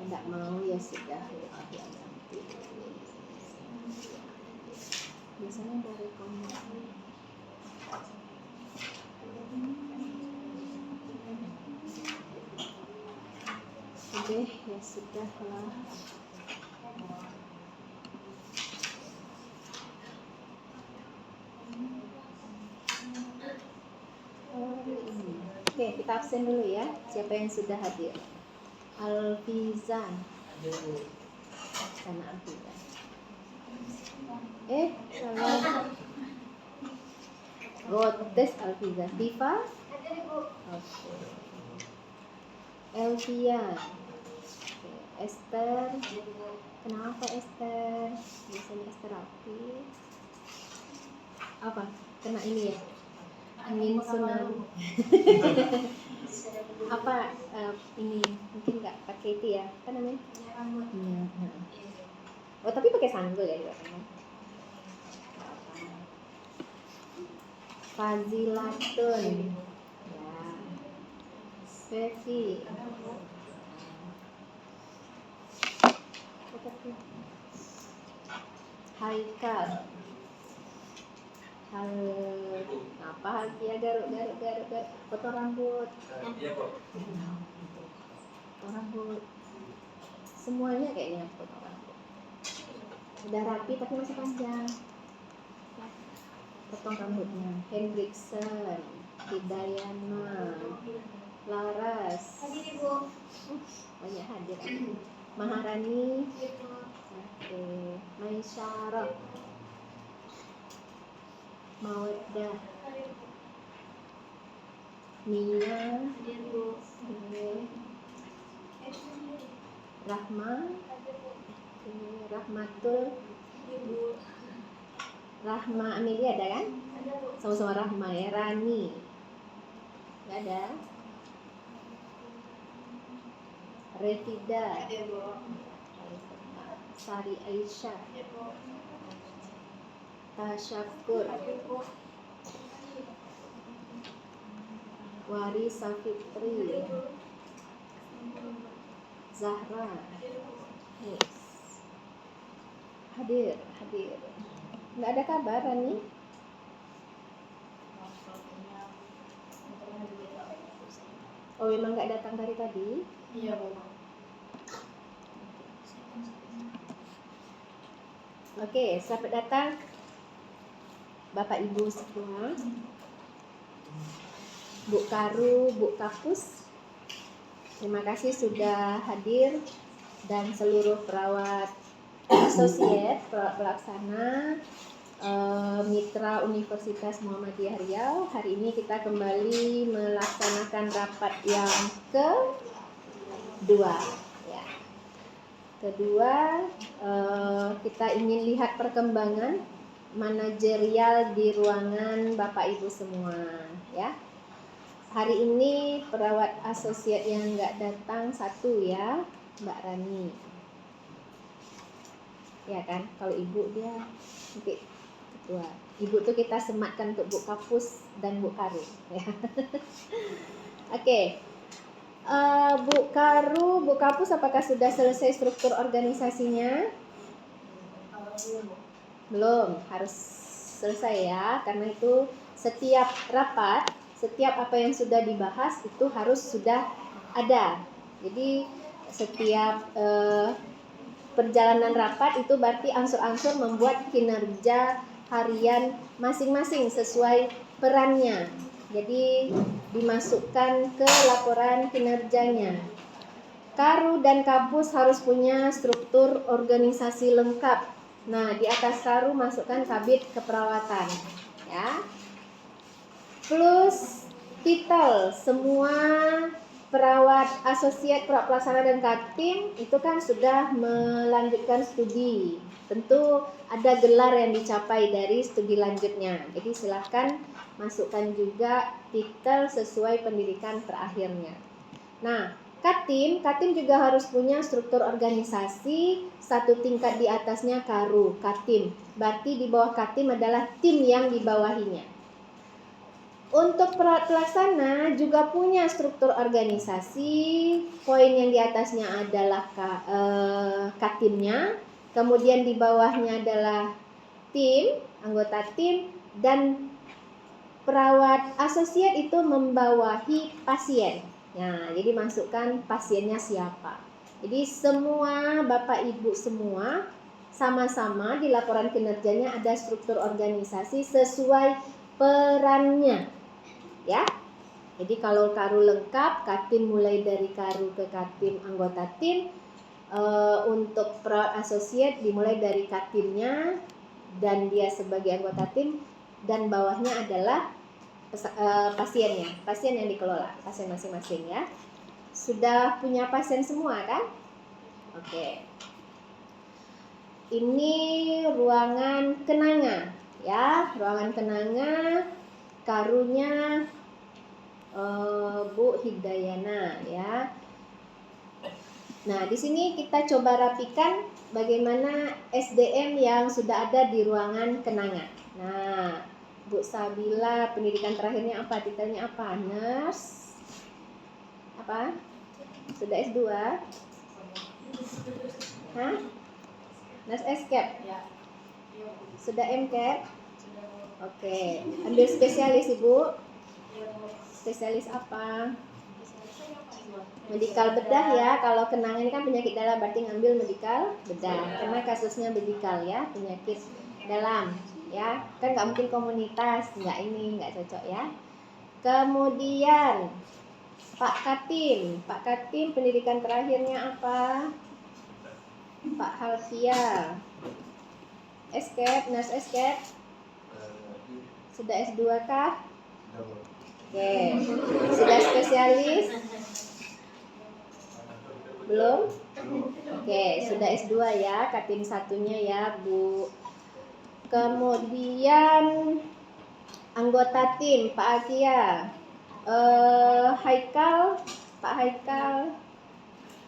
Tidak mau ya sudah. Biasanya dari komentar. Oke, ya sudah lah. Oke, kita absen dulu ya. Siapa yang sudah hadir? Alfizan. Sana Alfizan. Salah. Tes Alfizan. Diva? Oke. Elvia. Esther. Kenapa Esther? Biasanya Esther Rafi. Apa? Kena ini ya? Angin tsunami. Apa ini mungkin nggak pakai itu ya? Apa namanya? Iya. Oh tapi pakai sanggul ya juga kan? Fazilatun. Ya. Fevi. Haikal. Apa ya garuk potong rambut. Potong rambut. Semuanya kayaknya potong rambut. Udah rapi tapi masih panjang. Potong rambutnya. Hendriksen, Hidayana, Laras. Hadir Ibu. Banyak hadir. Maharani. Oke. Maisyarah. Mawaddah. Mia. Rahma. Rahmatul. Rahma Amelia ada kan? Sama-sama Rahma ya. Rani. Gak ada. Revida. Sari Aisyah. Tasyakur. Warisa Fitri. Zahra. Yes. Hadir. Nggak ada kabar nih. Oh memang nggak datang dari tadi? Iya Bu. Oke, selamat datang Bapak Ibu semua, Bu Karu, Bu Kapus. Terima kasih sudah hadir dan seluruh perawat asosiat, perawat pelaksana, mitra Universitas Muhammadiyah Riau. Hari ini kita kembali melaksanakan rapat yang kedua. Ya. Kedua, kita ingin lihat perkembangan manajerial di ruangan Bapak Ibu semua. Ya. Hari ini perawat asosiat yang nggak datang satu ya, Mbak Rani. Ya kan, kalau ibu dia nanti ketua. Ibu tuh kita sematkan untuk Bu Kapus dan Bu Karu. Ya. Oke. Bu Karu, Bu Kapus, apakah sudah selesai struktur organisasinya? Belum, harus selesai ya, karena itu setiap rapat, setiap apa yang sudah dibahas itu harus sudah ada. Jadi setiap perjalanan rapat itu berarti angsur-angsur membuat kinerja harian masing-masing sesuai perannya. Jadi dimasukkan ke laporan kinerjanya. Karu dan Kapus harus punya struktur organisasi lengkap. Nah, di atas Karu masukkan kabit keperawatan, ya. Plus titel semua perawat asosiat, perawat pelaksana dan Katim itu kan sudah melanjutkan studi. Tentu ada gelar yang dicapai dari studi lanjutnya. Jadi silahkan masukkan juga titel sesuai pendidikan terakhirnya. Nah, Katim juga harus punya struktur organisasi, satu tingkat di atasnya Karu, Katim. Berarti di bawah Katim adalah tim yang dibawahinya. Untuk perawat pelaksana juga punya struktur organisasi. Poin yang di atasnya adalah katimnya, kemudian di bawahnya adalah tim, anggota tim, dan perawat asosiat itu membawahi pasien. Nah, jadi masukkan pasiennya siapa. Jadi semua Bapak Ibu semua sama-sama di laporan kinerjanya ada struktur organisasi sesuai perannya. Ya. Jadi kalau Karu lengkap, Katim mulai dari Karu ke Katim anggota tim. Untuk perawat asosiat dimulai dari Katimnya dan dia sebagai anggota tim, dan bawahnya adalah pasiennya, pasien yang dikelola, pasien masing-masing ya. Sudah punya pasien semua kan? Oke. Ini ruangan kenanga ya, ruangan kenanga. Karunya Bu Hidayana ya. Nah, di sini kita coba rapikan bagaimana SDM yang sudah ada di ruangan kenanga. Nah, Bu Sabila pendidikan terakhirnya apa? Titelnya apa? Nurse? Apa? Sudah S2? Hah? Nurse SCAP? Sudah MCAP? Oke. Ambil spesialis Ibu? Spesialis apa? Medikal bedah ya. Kalau kenanga ini kan penyakit dalam, berarti ngambil medikal bedah karena kasusnya medikal ya, penyakit dalam ya. Kan nggak mungkin komunitas, nggak cocok ya. Kemudian Pak Katim pendidikan terakhirnya apa? Pak Halfia. Escape, nurse escape. Sudah S2 kah? Oke. Sudah spesialis? Belum? Oke, sudah S2 ya, Katim satunya ya, Bu. Kemudian anggota tim Pak Akia. Haikal, Pak Haikal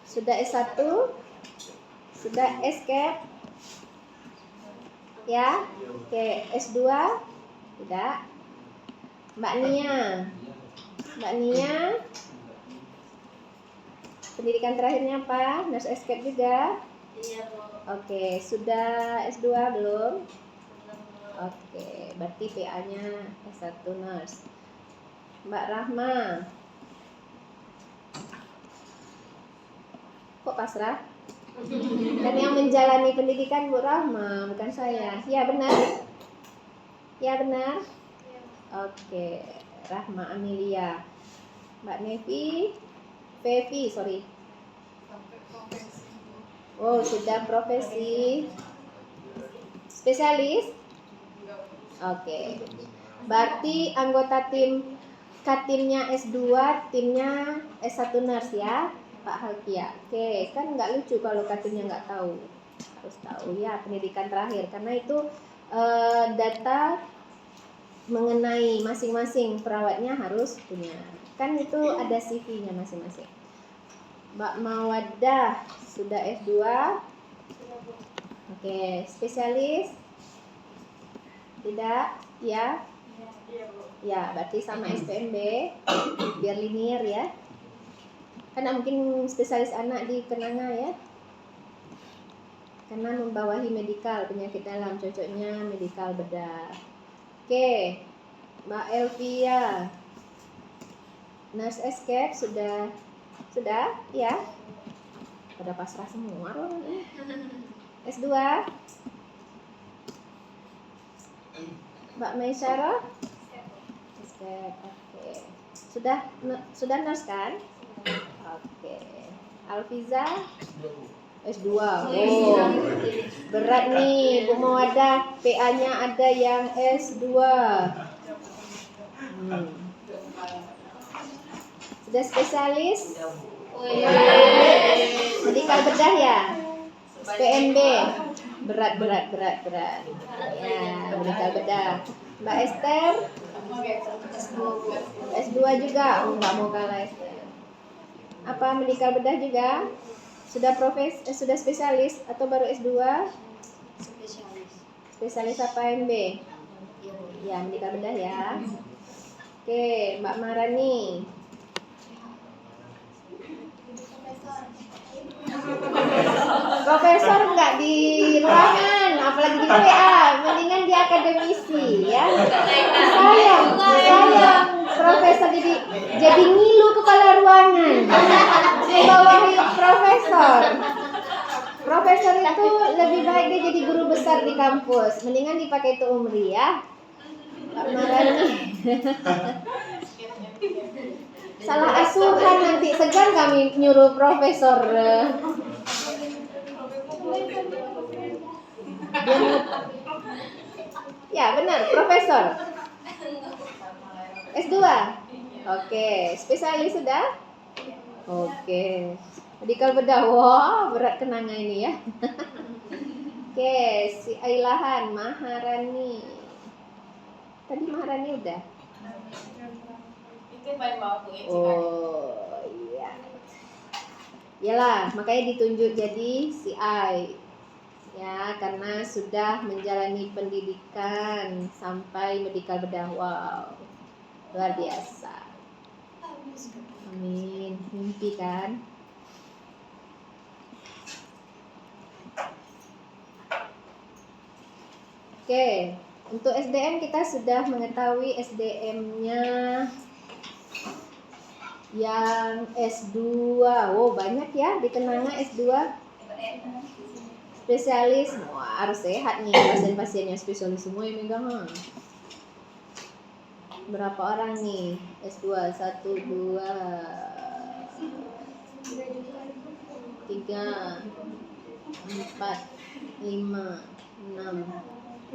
sudah S1? Sudah escape? Ya? Oke, S2? Tidak. Mbak Nia pendidikan terakhirnya apa? Nurse escape juga? Iya, Bu. Oke, sudah S2 belum? Oke, berarti PA-nya S1 nurse. Mbak Rahma. Kok pasrah? Kan yang menjalani pendidikan Bu Rahma, bukan saya. Ya benar? Ya benar? Oke, Rahma Amelia. Mbak Fevi, sorry. Oh, sudah profesi. Spesialis? Oke. Berarti anggota tim Katimnya S2, timnya S1 nurse ya, Pak Halkia. Oke, kan nggak lucu kalau Katimnya nggak tahu. Harus tahu ya pendidikan terakhir, karena itu data mengenai masing-masing perawatnya harus punya. Kan itu ada CV-nya masing-masing. Mbak Mawadah sudah S2. Oke, spesialis? Tidak? Ya? Ya, berarti sama SPMB biar linear ya. Kan mungkin spesialis anak di kenanga ya. Karena membawahi medikal, penyakit dalam, cocoknya medikal bedah. Oke, Mbak Elvia. Nurse escape sudah ya? Pada pasrah semua loh. S2. Mbak Maisyara? Escape. Oke. Sudah nurse kan? Oke. Alfiza? S2. Oh. Berat nih, Bu Mawadah. PA-nya ada yang S2. Sudah spesialis? Medikal bedah ya? PMB? Berat. Ya, medikal bedah. Mbak Esther? S2 juga? Oh, nggak mau kalah Esther. Apa medikal bedah juga? Sudah spesialis atau baru S2? Spesialis apa MB? Ya, medikal bedah ya. Oke, Mbak Marani. Profesor nggak di ruangan, apalagi di PA, mendingan di akademisi ya. Sayang profesor jadi ngilu kepala ruangan, membawahi profesor. Profesor itu lebih baik dia jadi guru besar di kampus, mendingan dipakai itu Umri ya. Pak Marani. Salah asuhan nanti, segan kami nyuruh profesor. Ya benar, profesor. S2. Oke, spesialis sudah? Oke. Medikal bedah, wah berat kenanga ini ya. Oke, si Ailahan, Maharani. Tadi Maharani udah? Oh iya. Iyalah, makanya ditunjuk jadi si Ai. Ya, karena sudah menjalani pendidikan sampai medikal bedah. Wow, luar biasa. Amin. Mimpi kan? Oke, untuk SDM kita sudah mengetahui SDM-nya yang S2. Oh, banyak ya dikenalnya S2. Spesialis, wah harus sehat nih pasien-pasiennya, spesialis semua yang megang. Berapa orang nih S2? 1, 2, 3, 4, 5, 6.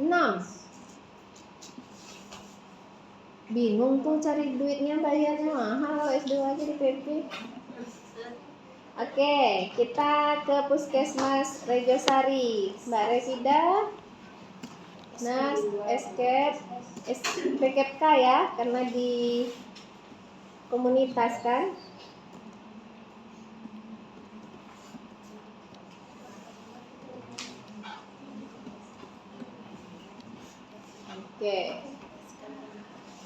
Bingung tuh cari duitnya, bayarnya mahal kalau S2 aja di PP. Oke, kita ke Puskesmas Rejosari. Mbak Revida, Nas, SPKK ya, karena di komunitas kan. Oke.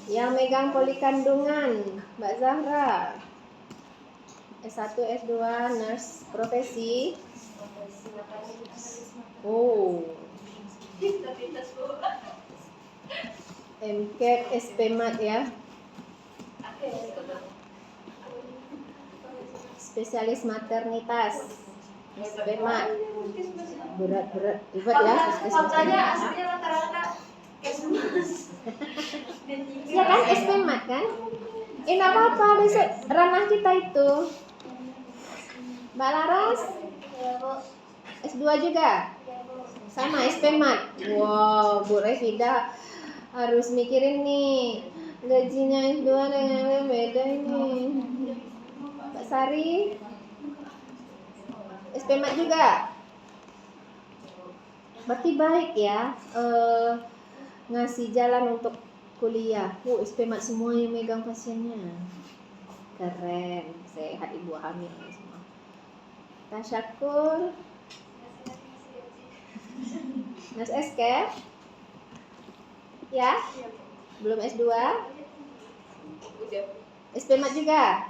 Yang megang poli kandungan, Mbak Zahra. S1, S2, nurse profesi. Oh. MCAT, SPMAT ya. Spesialis maternitas. SPMAT. Berat ribet ya. Fakultasnya aslinya rata-rata ya kan, SPMAT kan? Nggak apa-apa, besok ranah kita itu. Mbak Laras? S2 juga? Sama SPMAT? Wow, Bu Revida harus mikirin nih, gajinya S2 dengan yang beda ini. Mbak Sari? SPMAT juga? Berarti baik ya, ngasih jalan untuk kuliah. SPMAT semua yang megang pasiennya. Keren, sehat ibu hamil semua. Tasyakur. Mas SK? Ya? Belum S2? SPMAT juga?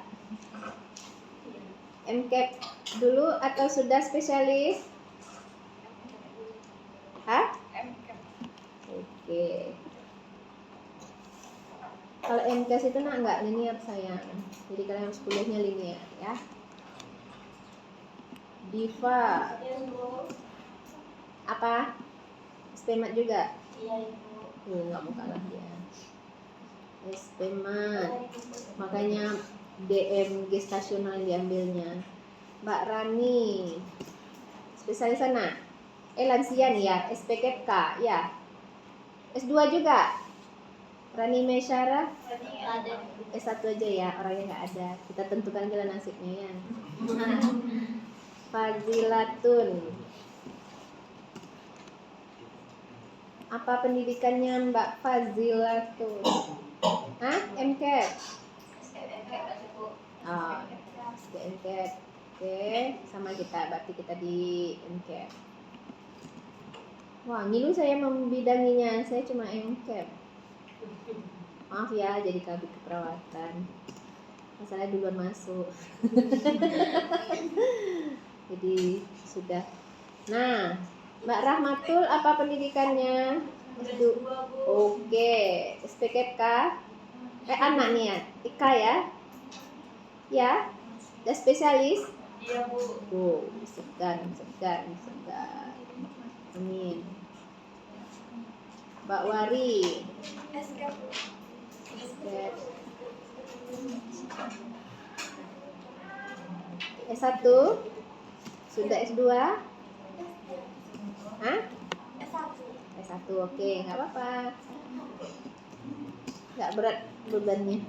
MCAT dulu atau sudah spesialis? Hah? Oke. Kalau MCAS itu enggak linear sayang. Jadi kalian harus kuliahnya linear ya. Diva. Apa? SPMAT juga? Iya, Ibu. Enggak mau kalah dia. SPMAT. Makanya DM gestasional diambilnya. Mbak Rani. Spesialis sana? Lansia nih ya, SPKK ya. S2 juga? Rani Mesyara? Ada. S1 aja ya, orangnya nggak ada. Kita tentukan jalan nasibnya ya. Fazilatun. Apa pendidikannya Mbak Fazilatun? Hah? MCAT? Oh, MCAT. Oke, sama kita. Berarti kita di MCAT. Wah, ngilu saya membidanginya. Saya cuma MCAT. Maaf ya, jadi kabit keperawatan. Masalahnya duluan masuk. Jadi sudah. Nah, Mbak Rahmatul apa pendidikannya? S2. Oke, SPKK. Anak nih ya, IKA ya? Ya, udah spesialis? Iya Bu. Oh, segan. Amin. Mbak Wari. SK. S1 sudah S2? Hah? S1 oke, nggak apa-apa. Nggak berat bebannya.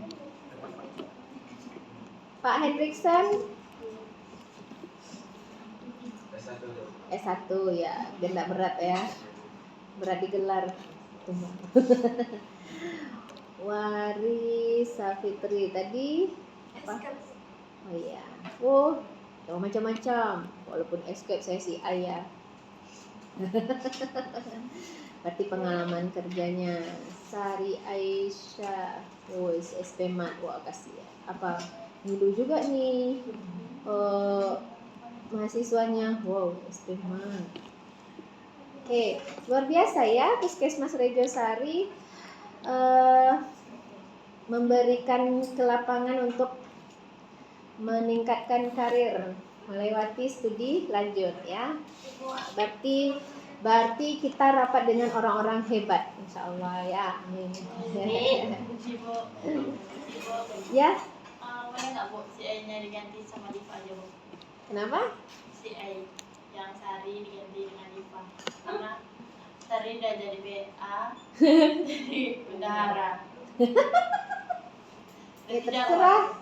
Pak Hendrikson? S1 ya, biar nggak berat ya. Berat digelar. Wari Safitri tadi apa? Oh iya. Oh, macam-macam. Walaupun escape saya si ayah. Berarti pengalaman kerjanya. Sari Aisyah. Oh, SP Mat. Wah, kasih ya. Apa? Ngilu juga nih. Mahasiswanya. Wow, SP Mat. Oke, luar biasa ya Puskesmas Rejosari memberikan kelapangan untuk meningkatkan karir melewati studi lanjut ya. Berarti kita rapat dengan orang-orang hebat, insya Allah ya. Amin. Ya. Boleh nggak Bu si A-nya diganti sama Diva aja Bu? Kenapa? Si A yang Sari diganti dengan Diva karena Sari udah jadi BA jadi bendahara. Ya terserah.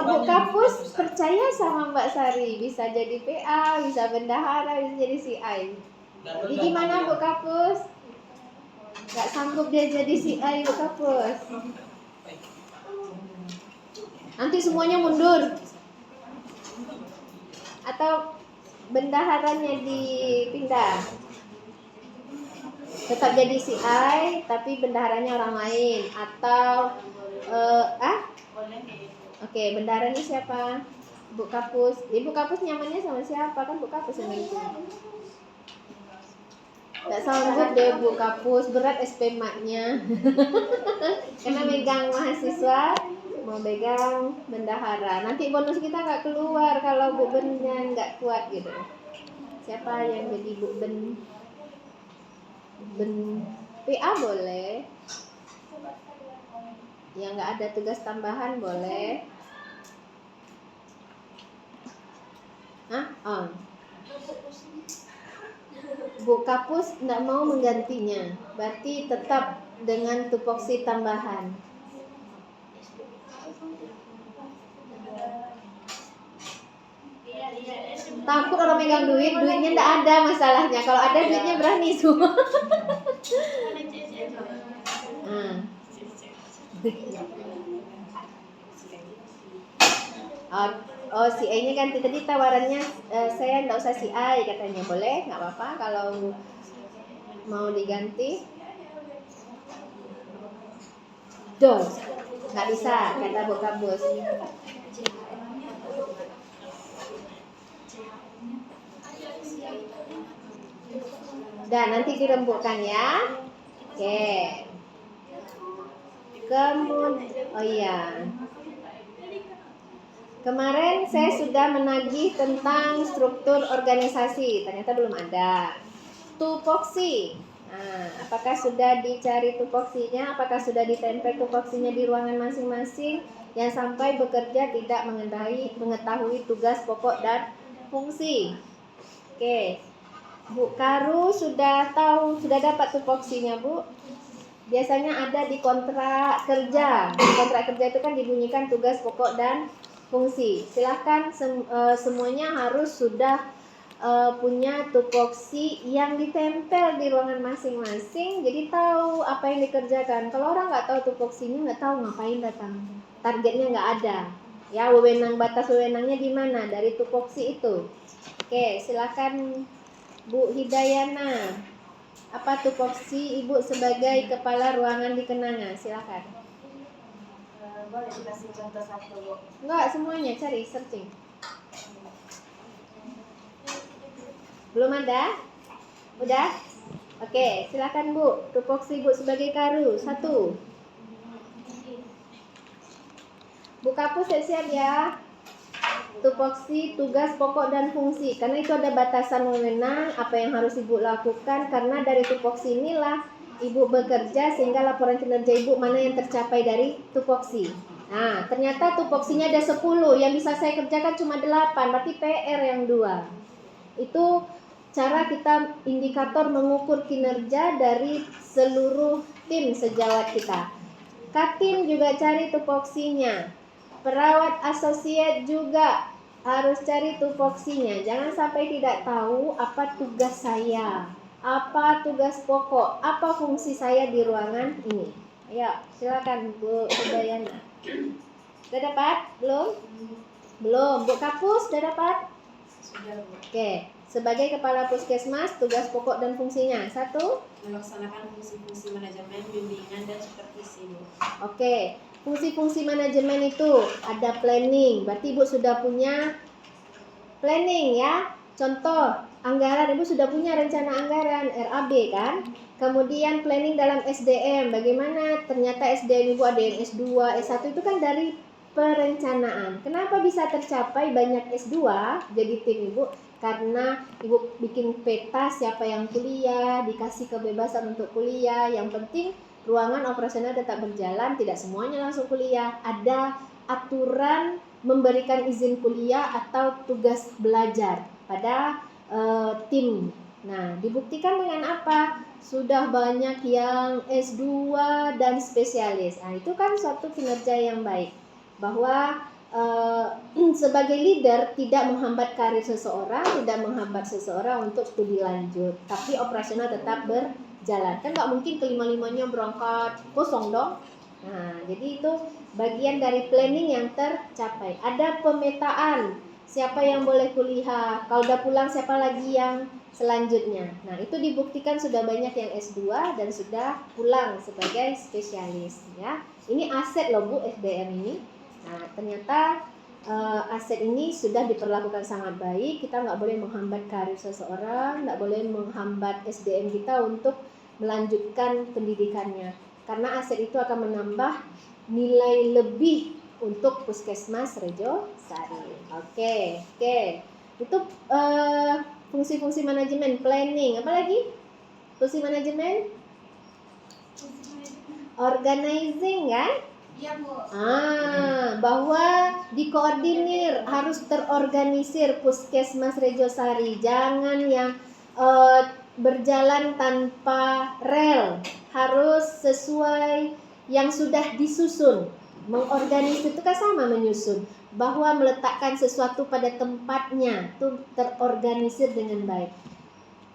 Bu Kapus percaya sama Mbak Sari, bisa jadi PA, bisa bendahara, bisa jadi CI. Jadi gimana Bu Kapus? Gak sanggup dia jadi CI Bu Kapus? Nanti semuanya mundur. Atau bendaharanya dipindah? Tetap jadi CI tapi bendaharanya orang lain. Atau Boleh kayak gitu. Oke, bendaharanya siapa? Bu Kapus. Ibu Kapus nyamannya sama siapa? Kan Bu Kapus yang megang. Gak sanggup deh Bu Kapus, berat SP-nya. Karena megang mahasiswa, mau megang bendahara. Nanti bonus kita gak keluar kalau Bu Ben-nya gak kuat gitu. Siapa yang jadi Bu Ben? PA boleh. Yang gak ada tugas tambahan boleh. Bu Kapus tidak mau menggantinya, berarti tetap dengan tupoksi tambahan. Takut orang megang duitnya tidak ada masalahnya. Kalau ada duitnya berani semua. Oh, si A-nya kan tadi tawarannya saya nggak usah si A katanya, boleh, nggak apa-apa kalau mau diganti. Duh, nggak bisa kata Bu Kapus. Dan nanti dirembukkan ya. Oke. Oh iya. Kemarin saya sudah menagih tentang struktur organisasi, ternyata belum ada. Tupoksi. Nah, apakah sudah dicari tupoksinya? Apakah sudah ditempel tupoksinya di ruangan masing-masing? Yang sampai bekerja tidak mengetahui tugas pokok dan fungsi. Oke. Bu Karu sudah tahu, sudah dapat tupoksinya, Bu? Biasanya ada di kontrak kerja. Di kontrak kerja itu kan dibunyikan tugas pokok dan fungsi. Silahkan semuanya harus sudah punya tupoksi yang ditempel di ruangan masing-masing. Jadi tahu apa yang dikerjakan. Kalau orang nggak tahu tupoksinya, nggak tahu ngapain datang. Targetnya nggak ada. Ya, batas wewenangnya di mana? Dari tupoksi itu. Oke, silahkan Bu Hidayana. Apa tupoksi Ibu sebagai kepala ruangan di Kenanga? Silahkan. Boleh dikasih contoh satu, Bu? Enggak, semuanya cari searching. Belum ada? Udah? Oke, silakan Bu. Tupoksi Bu sebagai karu. 1. Bu Kapus siap-siap ya. Tupoksi, tugas, pokok, dan fungsi. Karena itu ada batasan wewenang apa yang harus Ibu lakukan. Karena dari tupoksi inilah Ibu bekerja sehingga laporan kinerja Ibu mana yang tercapai dari tupoksi. Nah, ternyata tupoksinya ada 10. Yang bisa saya kerjakan cuma 8. Berarti PR yang 2. Itu cara kita indikator mengukur kinerja dari seluruh tim sejawat kita. Katim juga cari tupoksinya. Perawat asosiat juga harus cari tupoksinya. Jangan sampai tidak tahu apa tugas saya, apa tugas pokok, apa fungsi saya di ruangan ini. Ayo, silakan Bu Udayana. Sudah dapat? Belum? Belum. Bu Kapus sudah dapat? Sudah, Bu. Oke. Sebagai kepala puskesmas, tugas pokok dan fungsinya. 1. Melaksanakan fungsi-fungsi manajemen, bimbingan, dan supervisi, Bu. Oke. Fungsi-fungsi manajemen itu ada planning. Berarti Ibu sudah punya planning ya. Contoh, anggaran Ibu sudah punya rencana anggaran RAB kan. Kemudian planning dalam SDM. Bagaimana ternyata SDM Ibu ada yang S2, S1 itu kan dari perencanaan. Kenapa bisa tercapai banyak S2 jadi tim Ibu? Karena Ibu bikin peta siapa yang kuliah, dikasih kebebasan untuk kuliah. Yang penting ruangan operasional tetap berjalan, tidak semuanya langsung kuliah. Ada aturan memberikan izin kuliah atau tugas belajar pada tim. Nah, dibuktikan dengan apa? Sudah banyak yang S2 dan spesialis. Nah, itu kan suatu kinerja yang baik. Bahwa sebagai leader tidak menghambat karir seseorang, tidak menghambat seseorang untuk studi lanjut, tapi operasional tetap berjalan. Kan nggak mungkin kelima-limanya berangkat kosong dong. Nah, jadi itu bagian dari planning yang tercapai. Ada pemetaan siapa yang boleh kuliah, kalau udah pulang siapa lagi yang selanjutnya. Nah, itu dibuktikan sudah banyak yang S2 dan sudah pulang sebagai spesialis ya. Ini aset loh Bu, SDM ini. Nah, ternyata aset ini sudah diperlakukan sangat baik. Kita nggak boleh menghambat karir seseorang, nggak boleh menghambat SDM kita untuk melanjutkan pendidikannya. Karena aset itu akan menambah nilai lebih untuk Puskesmas Rejo Sari. Oke. Itu fungsi-fungsi manajemen, planning. Apa lagi? Fungsi manajemen? Organizing kan? Iya, Bu. Bahwa dikoordinir, harus terorganisir Puskesmas Rejo Sari. Jangan yang berjalan tanpa rel, harus sesuai yang sudah disusun. Mengorganisir itu kan sama menyusun, bahwa meletakkan sesuatu pada tempatnya itu terorganisir dengan baik.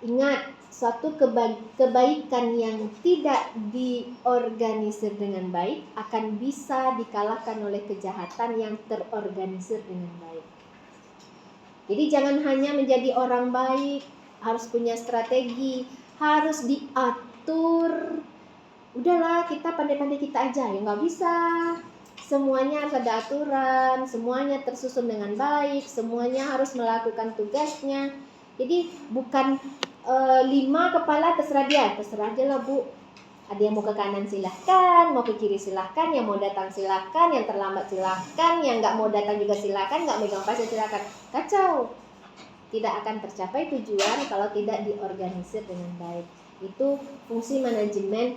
Ingat, suatu kebaikan yang tidak diorganisir dengan baik akan bisa dikalahkan oleh kejahatan yang terorganisir dengan baik. Jadi jangan hanya menjadi orang baik, harus punya strategi, harus diatur. Udahlah, kita pandai-pandai kita aja, ya nggak bisa. Semuanya harus ada aturan, semuanya tersusun dengan baik, semuanya harus melakukan tugasnya. Jadi bukan 5 kepala terserah aja lah Bu. Ada yang mau ke kanan silahkan, mau ke kiri silahkan, yang mau datang silahkan, yang terlambat silahkan, yang nggak mau datang juga silahkan, nggak megang pasir silahkan. Kacau. Tidak akan tercapai tujuan kalau tidak diorganisir dengan baik. Itu fungsi manajemen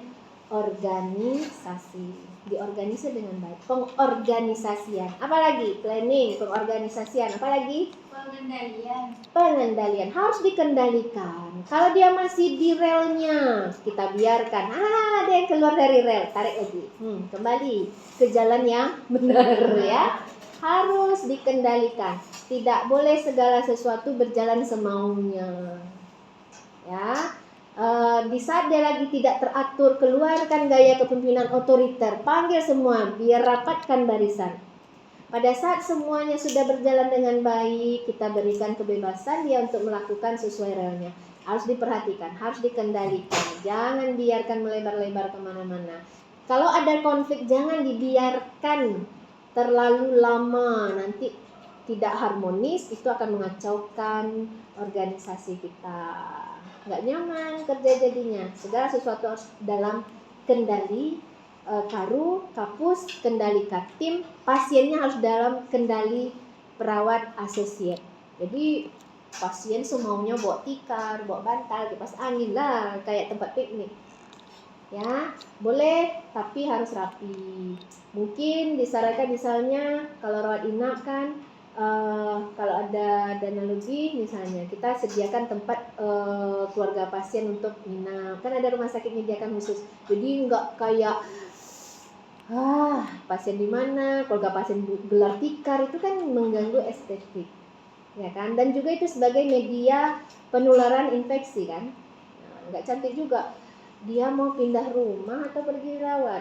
organisasi. Diorganisir dengan baik. Pengorganisasian. Apalagi? Planning, pengorganisasian. Apalagi? Pengendalian. Harus dikendalikan. Kalau dia masih di relnya, kita biarkan. Ada yang keluar dari rel, tarik lagi. Kembali ke jalan yang benar ya. Harus dikendalikan. Tidak boleh segala sesuatu berjalan semaunya. Ya. Di saat dia lagi tidak teratur, keluarkan gaya kepemimpinan otoriter, panggil semua, biar rapatkan barisan. Pada saat semuanya sudah berjalan dengan baik, kita berikan kebebasan dia untuk melakukan sesuai relnya. Harus diperhatikan, harus dikendalikan, jangan biarkan melebar-lebar kemana-mana. Kalau ada konflik jangan dibiarkan terlalu lama, nanti tidak harmonis, itu akan mengacaukan organisasi kita. Nggak nyaman kerja jadinya. Segala sesuatu harus dalam kendali Karu, Kapus, kendali Kaktim, pasiennya harus dalam kendali perawat asosiat. Jadi pasien semaunya bawa tikar, bawa bantal, kipas angin lah, kayak tempat piknik. Ya, boleh, tapi harus rapi. Mungkin disarankan misalnya kalau rawat inap kan, kalau ada dana lebih misalnya kita sediakan tempat keluarga pasien untuk inap. Kan ada rumah sakit menyediakan khusus. Jadi nggak kayak pasien di mana, keluarga pasien gelar tikar, itu kan mengganggu estetik. Ya kan? Dan juga itu sebagai media penularan infeksi kan. Nah, nggak cantik juga. Dia mau pindah rumah atau pergi dirawat.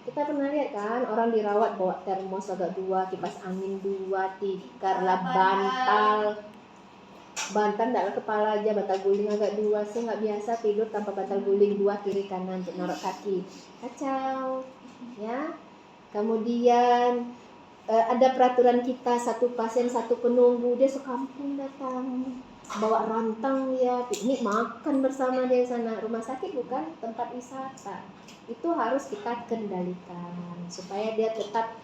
Kita pernah lihat kan orang dirawat bawa termos agak 2, kipas angin 2, tikar lah, bantal enggak kepala aja, bantal guling agak 2. Saya nggak biasa tidur tanpa bantal guling 2 kiri kanan untuk naruh kaki. Kacau. Ya. Kemudian ada peraturan kita, 1 pasien 1 penunggu, dia sekampung datang. Bawa rantang dia, piknik makan bersama dia di sana. Rumah sakit bukan tempat wisata. Itu harus kita kendalikan supaya dia tetap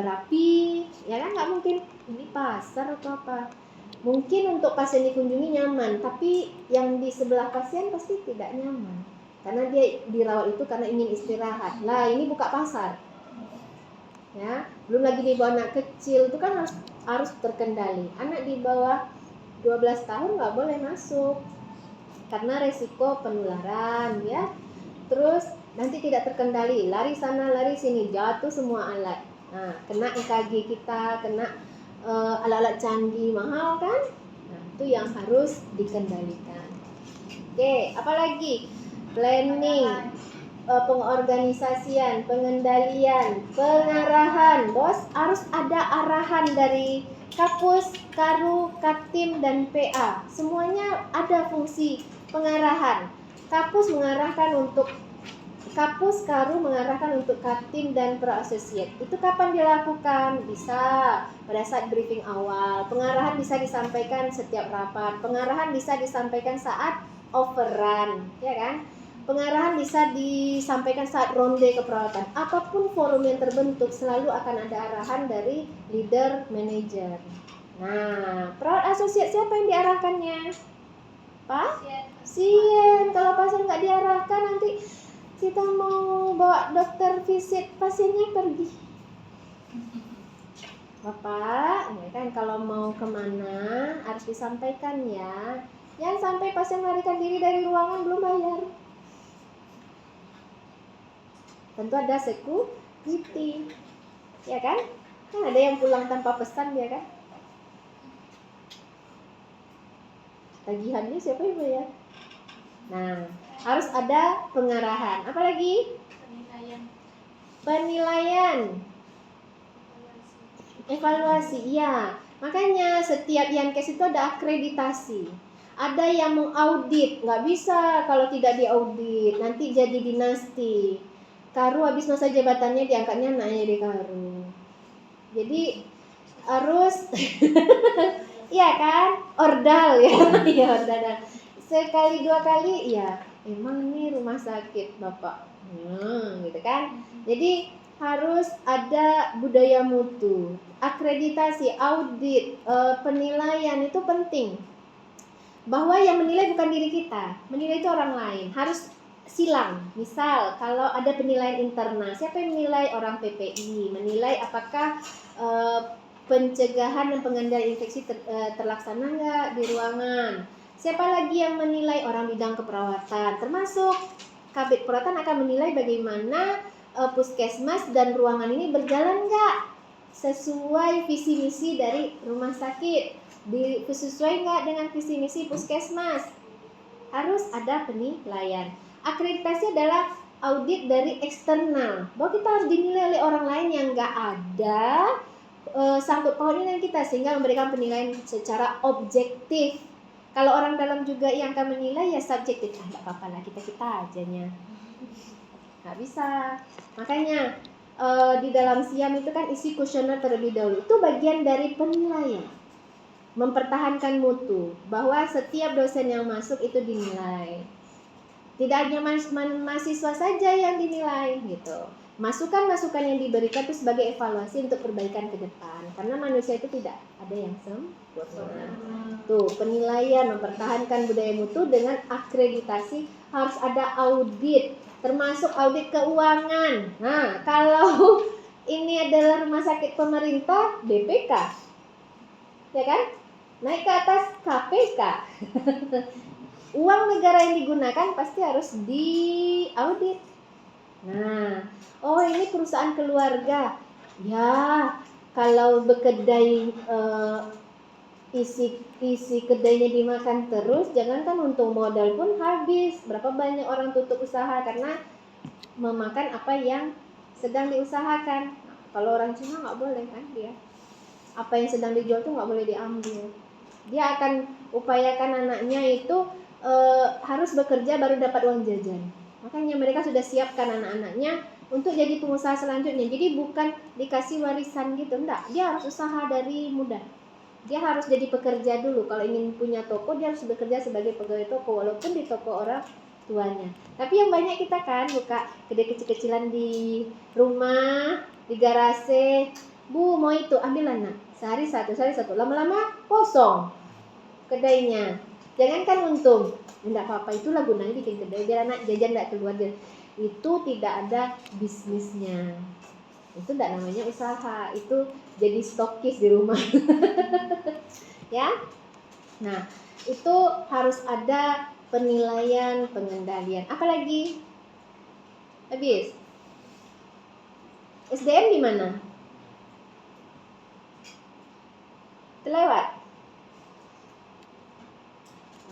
rapi. Ya kan, nggak mungkin ini pasar atau apa. Mungkin untuk pasien dikunjungi nyaman, tapi yang di sebelah pasien pasti tidak nyaman. Karena dia dirawat itu karena ingin istirahat. Lah, ini buka pasar. Ya, belum lagi dibawa anak kecil, itu kan harus terkendali. Anak di bawah 12 tahun nggak boleh masuk karena resiko penularan ya. Terus nanti tidak terkendali, lari sana lari sini, jatuh semua alat. Nah, kena EKG kita, kena alat-alat canggih mahal kan. Nah, itu yang harus dikendalikan. Oke, apalagi planning, pengorganisasian, pengendalian, pengarahan. Bos, harus ada arahan dari Kapus, Karu, Kaktim, dan PA. Semuanya ada fungsi pengarahan. Kapus mengarahkan untuk Kapus, Karu mengarahkan untuk Kaktim dan Pro-Associate. Itu kapan dilakukan? Bisa pada saat briefing awal. Pengarahan bisa disampaikan setiap rapat. Pengarahan bisa disampaikan saat overrun, ya kan? Pengarahan bisa disampaikan saat ronde keperawatan. Apapun forum yang terbentuk selalu akan ada arahan dari leader manager. Nah, perawat asosiat siapa yang diarahkannya? Pak? Sien. Kalau pasien nggak diarahkan, nanti kita mau bawa dokter visit, pasiennya pergi. Bapak, ya kan, kalau mau kemana harus disampaikan ya. Jangan sampai pasien melarikan diri dari ruangan belum bayar. Tentu ada security, ya kan? Kan ada yang pulang tanpa pesan, ya kan? Tagihannya siapa yang bayar? Nah, harus ada pengarahan. Apalagi? Penilaian. Evaluasi, iya. Makanya setiap Yankes itu ada akreditasi. Ada yang mengaudit, nggak bisa kalau tidak diaudit, nanti jadi dinasti. Karu habis masa jabatannya diangkatnya anaknya di Karu. Jadi harus iya kan? Ordal ya. Iya, ordal. Sekali 2 kali ya. Emang ini rumah sakit, Bapak. Gitu kan? Jadi harus ada budaya mutu, akreditasi, audit, penilaian itu penting. Bahwa yang menilai bukan diri kita, menilai itu orang lain. Harus silang. Misal kalau ada penilaian internal, siapa yang menilai? Orang PPI, menilai apakah pencegahan dan pengendalian infeksi terlaksana nggak di ruangan. Siapa lagi yang menilai? Orang bidang keperawatan, termasuk Kabid Perawatan akan menilai bagaimana puskesmas dan ruangan ini berjalan nggak sesuai visi misi dari rumah sakit, sesuai nggak dengan visi misi puskesmas. Harus ada penilaian. Akreditasi adalah audit dari eksternal, bahwa kita harus dinilai oleh orang lain yang nggak ada sangkut pautnya dengan kita, sehingga memberikan penilaian secara objektif. Kalau orang dalam juga yang akan menilai ya subjektif, nggak apa-apa lah, kita ajanya. nggak bisa. Makanya di dalam SIAM itu kan isi kuesioner terlebih dahulu. Itu bagian dari penilaian, mempertahankan mutu, bahwa setiap dosen yang masuk itu dinilai. Tidak hanya mahasiswa saja yang dinilai gitu. Masukan-masukan yang diberikan itu sebagai evaluasi untuk perbaikan ke depan. Karena manusia itu tidak ada yang sempurna. Tuh, penilaian mempertahankan budaya mutu dengan akreditasi, harus ada audit, termasuk audit keuangan. Nah, kalau ini adalah rumah sakit pemerintah, BPK. Ya kan? Naik ke atas KPK. Uang negara yang digunakan pasti harus diaudit. Nah, oh ini perusahaan keluarga. Ya, kalau bekedai isi kedainya dimakan terus, jangankan untung modal pun habis. Berapa banyak orang tutup usaha karena memakan apa yang sedang diusahakan. Kalau orang Cina nggak boleh kan dia. Apa yang sedang dijual tuh nggak boleh diambil. Dia akan upayakan anaknya itu harus bekerja baru dapat uang jajan. Makanya mereka sudah siapkan anak-anaknya untuk jadi pengusaha selanjutnya. Jadi bukan dikasih warisan gitu, enggak. Dia harus usaha dari muda. Dia harus jadi pekerja dulu. Kalau ingin punya toko, dia harus bekerja sebagai pegawai toko, walaupun di toko orang tuanya. Tapi yang banyak kita kan buka kedai kecil-kecilan di rumah, di garasi. Bu, mau itu, ambil anak. Sehari satu. Lama-lama kosong kedainya. Jangankan untung, enggak apa-apa, itulah gunanya bikin kedai biar anak jajan enggak keluar. Itu tidak ada bisnisnya. Itu enggak namanya usaha, itu jadi stokis di rumah. Ya. Nah, itu harus ada penilaian, pengendalian. Apalagi? Habis. SDM di mana? Terlewat.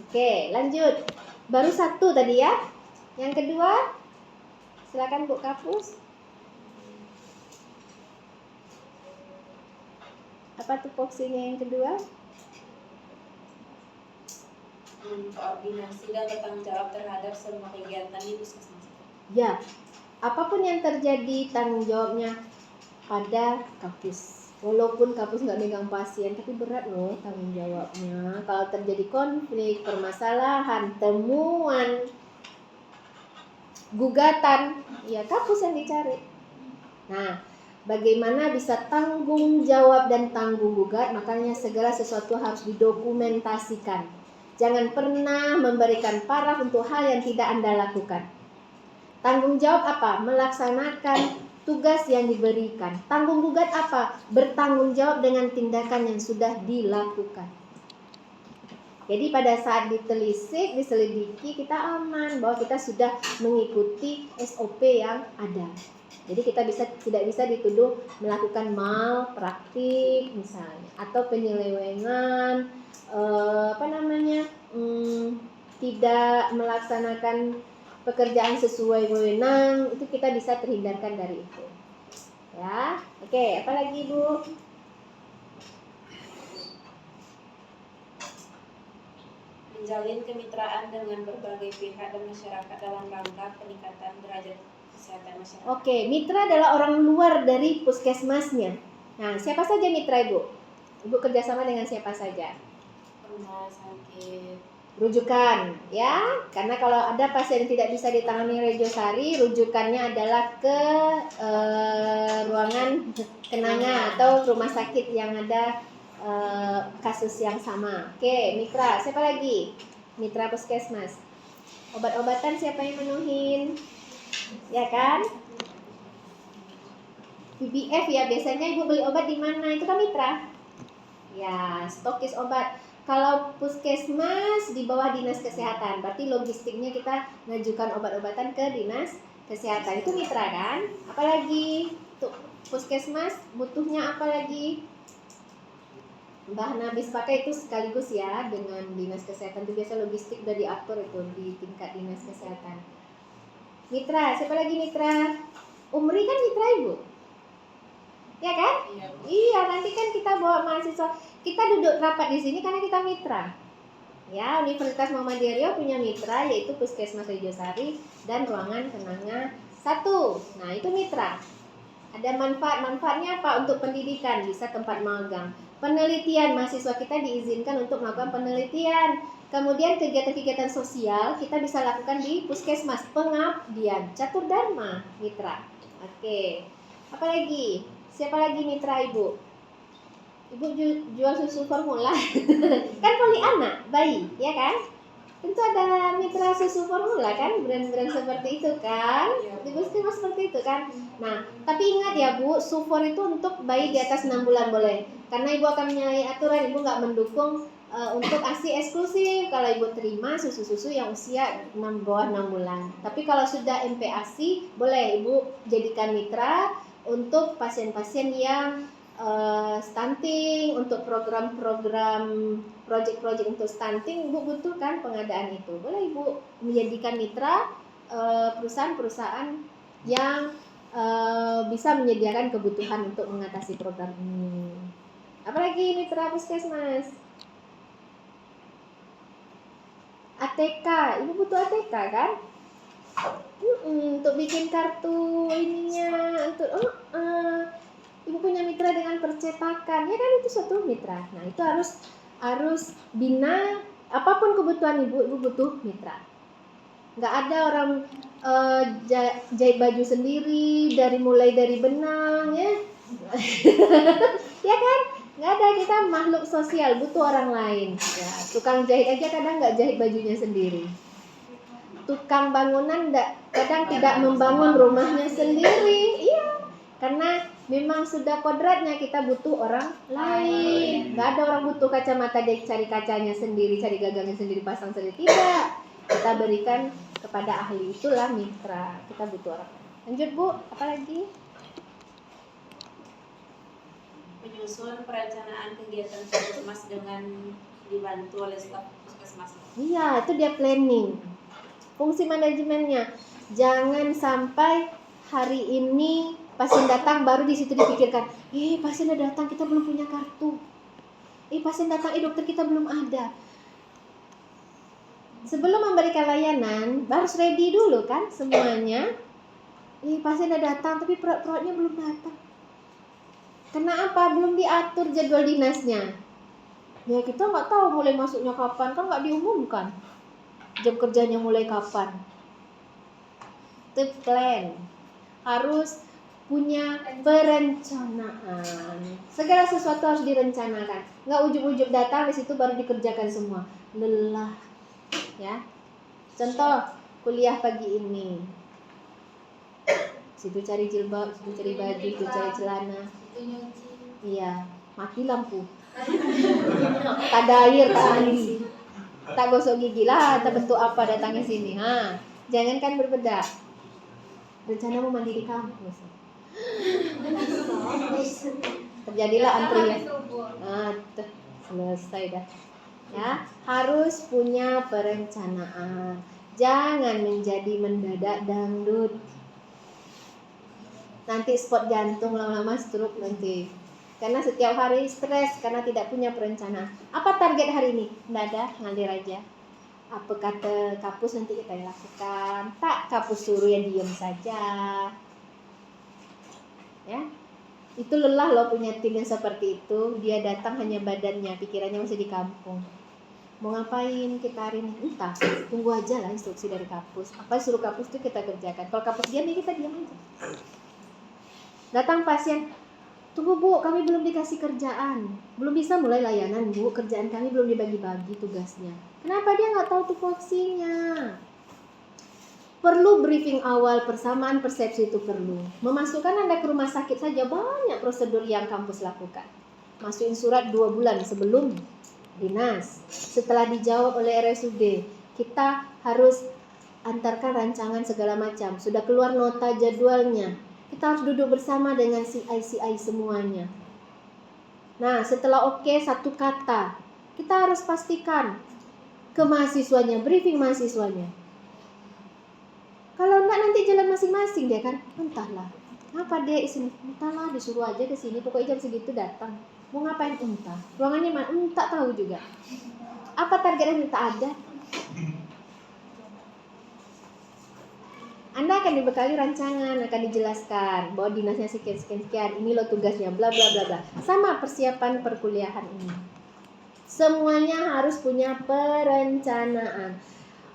Oke, lanjut. Baru satu tadi ya. Yang kedua, silakan Bu Kapus. Apa tupoksinya yang kedua? Koordinasi dan bertanggung jawab terhadap semua kegiatan di puskesmas. Ya, apapun yang terjadi tanggung jawabnya pada Kapus. Walaupun Kapus nggak megang pasien, tapi berat loh tanggung jawabnya. Kalau terjadi konflik, permasalahan, temuan, gugatan, ya Kapus yang dicari. Nah, bagaimana bisa tanggung jawab dan tanggung gugat? Makanya segala sesuatu harus didokumentasikan. Jangan pernah memberikan paraf untuk hal yang tidak Anda lakukan. Tanggung jawab apa? Melaksanakan tugas yang diberikan. Tanggung gugat apa? Bertanggung jawab dengan tindakan yang sudah dilakukan. Jadi pada saat ditelisik, diselidiki, kita aman bahwa kita sudah mengikuti SOP yang ada. Jadi kita tidak bisa dituduh melakukan malpraktik misalnya, atau penyelewengan, tidak melaksanakan pekerjaan sesuai wewenang, itu kita bisa terhindarkan dari itu. Ya, oke, apa lagi Bu? Menjalin kemitraan dengan berbagai pihak dan masyarakat dalam rangka peningkatan derajat kesehatan masyarakat. Oke, mitra adalah orang luar dari puskesmasnya. Nah, siapa saja mitra Ibu? Ibu kerjasama dengan siapa saja? Rumah sakit, Rujukan, ya, karena kalau ada pasien yang tidak bisa ditangani Rejosari, rujukannya adalah ke ruangan kenanga atau rumah sakit yang ada kasus yang sama. Oke, mitra, siapa lagi? Mitra puskesmas. Obat-obatan siapa yang menuhin? Ya kan? BBF ya, biasanya Ibu beli obat di mana? Itu kan mitra. Ya, stokis obat. Kalau puskesmas di bawah dinas kesehatan, berarti logistiknya kita ngajukan obat-obatan ke dinas kesehatan. Itu mitra kan? Apalagi tuh puskesmas butuhnya apa lagi? Bahan habis pakai itu sekaligus ya dengan dinas kesehatan. Itu biasa logistik udah diatur itu di tingkat dinas kesehatan. Mitra, siapa lagi mitra? Umri kan mitra Ibu? Ya kan? Iya, nanti kan kita bawa mahasiswa. Kita duduk rapat di sini karena kita mitra. Ya, Universitas Muhammadiyah Riau punya mitra yaitu Puskesmas Rejosari dan ruangan kenanga Satu, nah itu mitra. Ada manfaatnya apa? Untuk pendidikan, bisa tempat magang. Penelitian, mahasiswa kita diizinkan untuk melakukan penelitian. Kemudian kegiatan-kegiatan sosial kita bisa lakukan di puskesmas. Pengabdian, catur dharma, mitra. Oke. Apa lagi? Siapa lagi mitra ibu? Ibu jual susu formula. Kan Poliana, bayi, ya kan? Tentu ada mitra susu formula kan, brand-brand seperti itu kan, di puskesmas seperti itu kan. Nah, tapi ingat ya Bu, sufor itu untuk bayi di atas 6 bulan boleh, karena ibu akan menyalahi aturan, ibu nggak mendukung untuk ASI eksklusif. Kalau ibu terima susu-susu yang usia bawah 6 bulan. Tapi kalau sudah MPASI, boleh ibu jadikan mitra untuk pasien-pasien yang stunting, untuk program-program project-project untuk stunting, ibu butuhkan pengadaan itu. Boleh ibu menjadikan mitra perusahaan-perusahaan yang bisa menyediakan kebutuhan untuk mengatasi program ini. Apalagi mitra puskesmas? ATK, ibu butuh ATK kan? Untuk bikin kartu ininya, untuk ibu punya mitra dengan percetakan, ya kan, itu suatu mitra. Nah, itu harus bina apapun kebutuhan ibu butuh mitra. Nggak ada orang jahit baju sendiri mulai dari benang, ya. Ya kan? Nggak ada, kita makhluk sosial, butuh orang lain. Ya, tukang jahit aja kadang nggak jahit bajunya sendiri. Tukang bangunan kadang tidak membangun rumahnya sendiri. Iya, karena memang sudah kodratnya kita butuh orang lain. Nggak ada orang butuh kacamata dia cari kacanya sendiri, cari gagangnya sendiri, pasang sendiri. Tidak, kita berikan kepada ahli, itulah mitra. Kita butuh orang. Lanjut Bu, apa lagi? Menyusun perencanaan kegiatan puskesmas dengan dibantu oleh staf puskesmas. Iya, itu dia planning. Fungsi manajemennya, jangan sampai hari ini pasien datang baru di situ dipikirkan, pasien udah datang kita belum punya kartu. Pasien datang, dokter kita belum ada. Sebelum memberikan layanan, harus ready dulu kan semuanya. Pasien udah datang tapi perawatnya belum datang. Kenapa? Belum diatur jadwal dinasnya. Ya kita nggak tahu mulai masuknya kapan, kan nggak diumumkan. Jam kerjanya mulai kapan. Itu plan. Harus punya perencanaan. Segala sesuatu harus direncanakan. Nggak ujug-ujug datang di situ baru dikerjakan semua. Lelah. Ya. Contoh kuliah pagi ini. Situ cari jilbab, situ cari baju, situ cari celana. Iya, mati lampu. Tak ada air, tak mandi. Tak gosok gigi lah, tak bentuk apa datangnya sini. Jangankan berbedak. Rencana mau mandi di kampus. Terjadilah antrian. Selesai dah. Ya, harus punya perencanaan. Jangan menjadi mendadak dangdut. Nanti spot jantung, lama-lama stroke nanti. Karena setiap hari stres karena tidak punya perencanaan. Apa target hari ini? Nggak ada, ngalir aja. Apa kata kapus nanti kita lakukan. Tak, kapus suruh ya diam saja. Ya, itu lelah loh punya tim yang seperti itu. Dia datang hanya badannya, pikirannya masih di kampung. Mau ngapain kita hari ini? Entah, tunggu aja lah instruksi dari kapus. Apa suruh kapus itu kita kerjakan. Kalau kapus diam, ya kita diam aja. Datang pasien, tunggu Bu, kami belum dikasih kerjaan. Belum bisa mulai layanan Bu, kerjaan kami belum dibagi-bagi tugasnya. Kenapa dia nggak tahu tupoksinya? Perlu briefing awal, persamaan persepsi itu perlu. Memasukkan Anda ke rumah sakit saja banyak prosedur yang kampus lakukan. Masukin surat 2 bulan sebelum dinas. Setelah dijawab oleh RSUD, kita harus antarkan rancangan segala macam. Sudah keluar nota jadwalnya. Kita harus duduk bersama dengan CI semuanya. Nah, setelah oke, satu kata, kita harus pastikan ke mahasiswanya, briefing mahasiswanya. Kalau enggak nanti jalan masing-masing dia kan, entahlah. Ngapa dia sini? Entahlah, disuruh aja ke sini, pokoknya jam segitu datang. Mau ngapain? Entah. Ruangannya mana? Tak tahu juga. Apa targetnya? Tak ada. Anda akan dibekali rancangan, akan dijelaskan bahwa dinasnya sekian, ini loh tugasnya, bla bla bla bla. Sama persiapan perkuliahan ini. Semuanya harus punya perencanaan.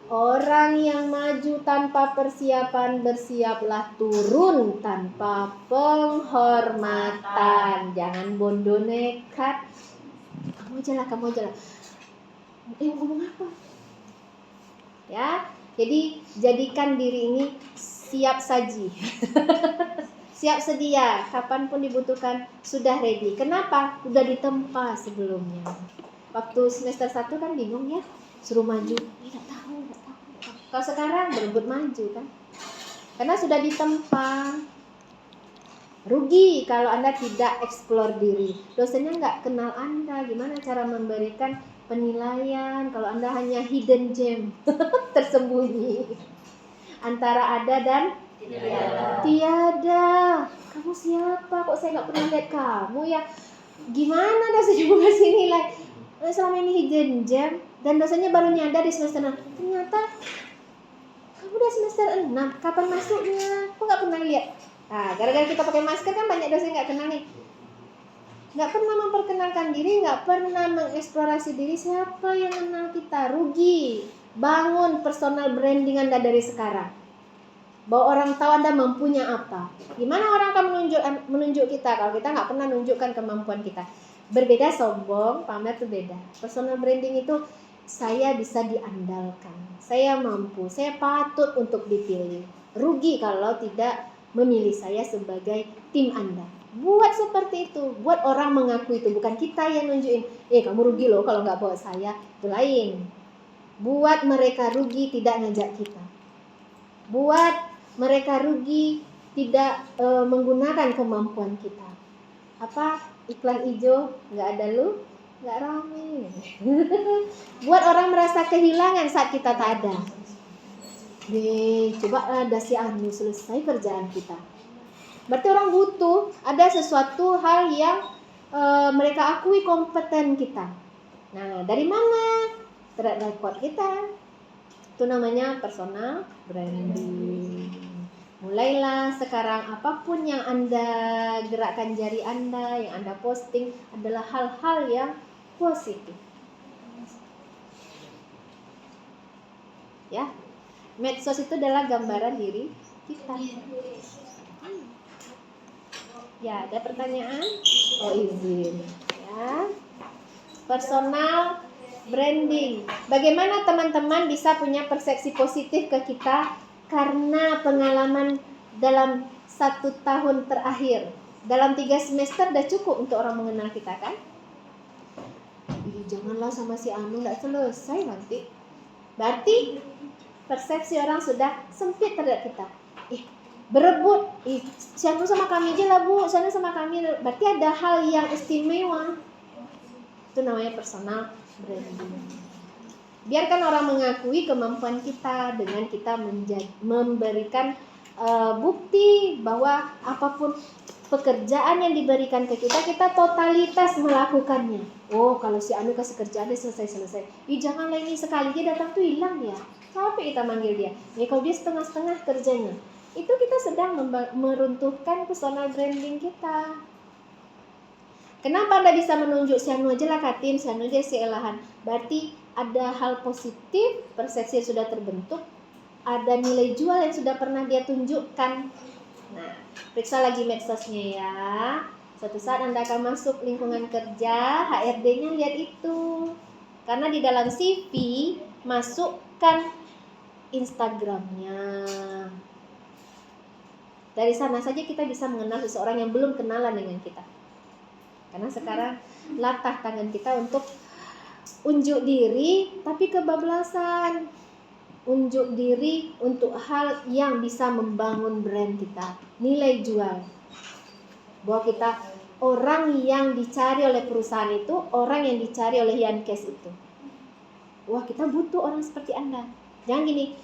Orang yang maju tanpa persiapan, bersiaplah turun tanpa penghormatan. Jangan bodoh nekat. Kamu aja lah. Ngomong apa? Ya, jadi jadikan diri ini siap saji. Siap sedia, kapanpun dibutuhkan sudah ready. Kenapa? Udah ditempa sebelumnya. Waktu semester 1 kan bingung ya, suruh maju, nggak tahu. Kalau sekarang berebut maju kan, karena sudah ditempa. Rugi kalau Anda tidak explore diri. Dosennya nggak kenal Anda, gimana cara memberikan penilaian kalau Anda hanya hidden gem, tersembunyi antara ada dan tiada. Kamu siapa? Kok saya nggak pernah lihat kamu ya? Gimana dosennya mau kasih nilai? Selama ini hidden gem dan dosennya baru nyadar di semester 6. Ternyata kamu udah semester 6. Kapan masuknya? Kok nggak pernah lihat? Nah, gara-gara kita pakai masker kan banyak dosen nggak kenal nih. Nggak pernah memperkenalkan diri, nggak pernah mengeksplorasi diri. Siapa yang kenal kita? Rugi. Bangun personal branding Anda dari sekarang. Bahwa orang tahu Anda mampunya apa. Gimana orang akan menunjuk kita kalau kita nggak pernah menunjukkan kemampuan kita. Berbeda sombong, pamer itu beda. Personal branding itu saya bisa diandalkan, saya mampu, saya patut untuk dipilih. Rugi kalau tidak memilih saya sebagai tim Anda. Buat seperti itu, buat orang mengakui itu, bukan kita yang nunjukin. Kamu rugi loh kalau nggak bawa saya, itu lain. Buat mereka rugi tidak ngajak kita. Buat mereka rugi tidak menggunakan kemampuan kita. Apa? Iklan hijau nggak ada lu, nggak rame. Buat orang merasa kehilangan saat kita tak ada. Coba ada si Anu selesai kerjaan kita. Berarti orang butuh ada sesuatu hal yang mereka akui kompeten kita. Nah, dari mana? Track record kita. Itu namanya personal branding. Mulailah sekarang apapun yang Anda gerakkan jari Anda, yang Anda posting adalah hal-hal yang positif. Ya. Medsos itu adalah gambaran diri kita. Ya, ada pertanyaan? Oh, izin. Ya. Personal branding. Bagaimana teman-teman bisa punya persepsi positif ke kita karena pengalaman dalam 1 tahun terakhir. Dalam 3 semester udah cukup untuk orang mengenal kita kan? Janganlah sama si Anu nggak selesai nanti. Berarti persepsi orang sudah sempit terhadap kita. Berebut, si Anu sama kami aja lah bu, si Anu sama kami. Berarti ada hal yang istimewa. Itu namanya personal branding. Biarkan orang mengakui kemampuan kita dengan kita memberikan bukti bahwa apapun pekerjaan yang diberikan ke kita, kita totalitas melakukannya. Oh, kalau si Anu kasih kerjaannya selesai. Janganlah ini sekali dia datang tuh hilang ya. Capek kita manggil dia. Kalau dia setengah-setengah kerjanya, itu kita sedang meruntuhkan personal branding kita. Kenapa Anda bisa menunjuk si Anu aja lah Katim, si Anu aja si Elahan? Berarti ada hal positif, persepsi yang sudah terbentuk, ada nilai jual yang sudah pernah dia tunjukkan. Nah, periksa lagi medsosnya ya. Suatu saat Anda akan masuk lingkungan kerja, HRD-nya lihat itu. Karena di dalam CV masukkan Instagramnya. Dari sana saja kita bisa mengenal seseorang yang belum kenalan dengan kita. Karena sekarang latah tangan kita untuk unjuk diri tapi kebablasan. Unjuk diri untuk hal yang bisa membangun brand kita, nilai jual. Bahwa kita orang yang dicari oleh perusahaan itu, orang yang dicari oleh Yankes itu. Wah, kita butuh orang seperti Anda. Jangan gini,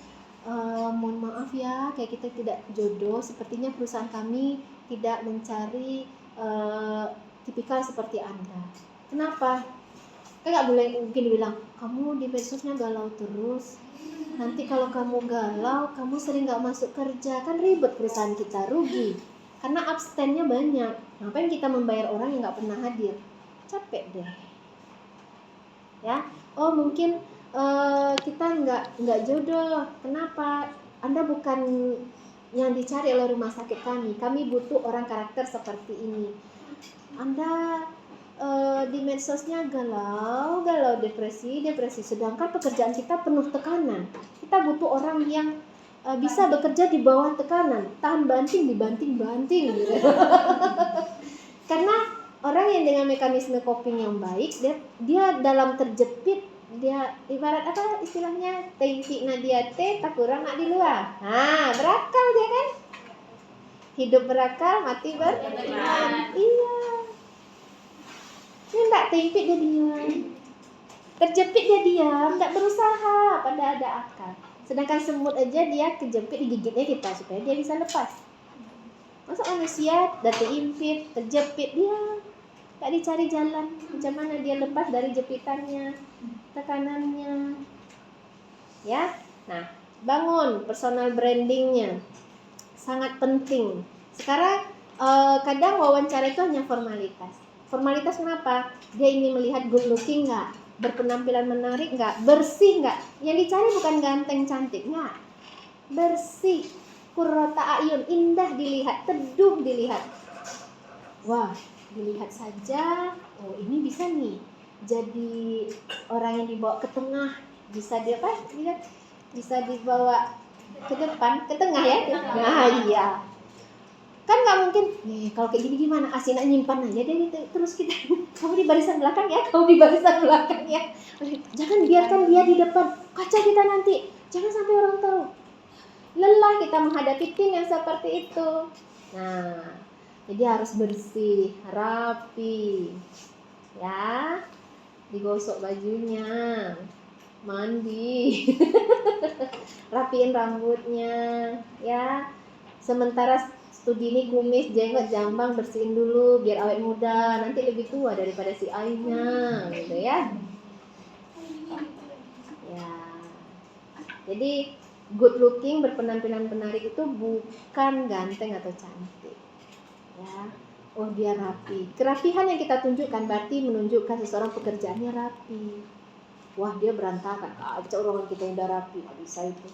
mohon maaf ya, kayak kita tidak jodoh. Sepertinya perusahaan kami tidak mencari tipikal seperti Anda. Kenapa? Kan nggak boleh mungkin dibilang kamu di medsosnya galau terus. nanti kalau kamu galau, kamu sering nggak masuk kerja, kan ribet perusahaan kita, rugi. Karena abstennya banyak. Ngapain kita membayar orang yang nggak pernah hadir? Capek deh. Ya, oh mungkin kita nggak jodoh. Kenapa? Anda bukan yang dicari oleh rumah sakit kami. Kami butuh orang karakter seperti ini. Anda di medsosnya galau, depresi. Sedangkan pekerjaan kita penuh tekanan. Kita butuh orang yang bisa bekerja di bawah tekanan, tahan banting dibanting-banting gitu. Karena orang yang dengan mekanisme coping yang baik, dia dalam terjepit, dia ibarat apa istilahnya, tengki nadia te tak kurang nak di luar. Nah, berakal dia kan? Hidup berakal, mati beriman. Iya. Dia enggak tempit, dia diam. Terjepit dia diam, enggak berusaha, pada ada akal. Sedangkan semut aja dia kejepit, digigitnya kita supaya dia bisa lepas. Masa manusia dah terimpit, terjepit, dia tak dicari jalan macam mana dia lepas dari jepitannya, tekanannya. Ya. Nah, bangun personal brandingnya. Sangat penting. Sekarang kadang wawancara itu hanya formalitas. Formalitas kenapa? Dia ingin melihat good looking nggak, berpenampilan menarik nggak, bersih nggak. Yang dicari bukan ganteng cantik, nggak. Bersih, qurrata ayun, indah dilihat, teduh dilihat. Wah, dilihat saja, oh ini bisa nih jadi orang yang dibawa ke tengah, bisa dia apa? Lihat, bisa dibawa ke depan, ke tengah ya. Nah, iya. Kan nggak mungkin, kalau kayak gini gimana? Nak nyimpan aja deh terus kita. Kamu di barisan belakang ya, Jangan biarkan dia di depan, kaca kita nanti. Jangan sampai orang tahu. Lelah kita menghadapi tim yang seperti itu. Nah, jadi harus bersih, rapi. Ya, digosok bajunya, mandi, rapiin rambutnya, ya. Sementara studi ini kumis, jenggot, jambang bersihin dulu biar awet muda, nanti lebih tua daripada si Ainya, gitu ya. Ya. Jadi good looking, berpenampilan menarik itu bukan ganteng atau cantik. Ya. Oh, dia rapi. Kerapihan yang kita tunjukkan berarti menunjukkan seseorang pekerjaannya rapi. Wah, dia berantakan. Orang kita yang udah rapi, nggak bisa itu.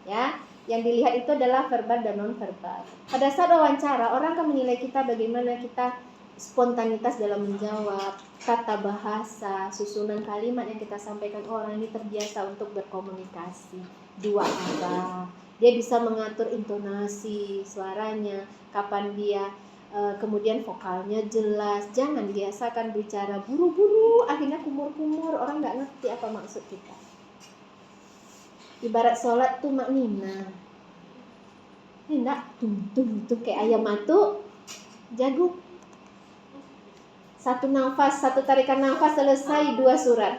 Ya. Yang dilihat itu adalah verbal dan non-verbal. Pada saat wawancara, orang akan menilai kita bagaimana kita spontanitas dalam menjawab, tata bahasa, susunan kalimat yang kita sampaikan. Orang ini terbiasa untuk berkomunikasi dua arah. Dia bisa mengatur intonasi suaranya, kapan dia kemudian vokalnya jelas. Jangan biasakan bicara buru-buru, akhirnya kumur-kumur, orang nggak ngerti apa maksud kita. Ibarat sholat tuh maknina. Ini enggak tum kayak ayam matuk jagung. Satu nafas, satu tarikan nafas selesai 2 surat.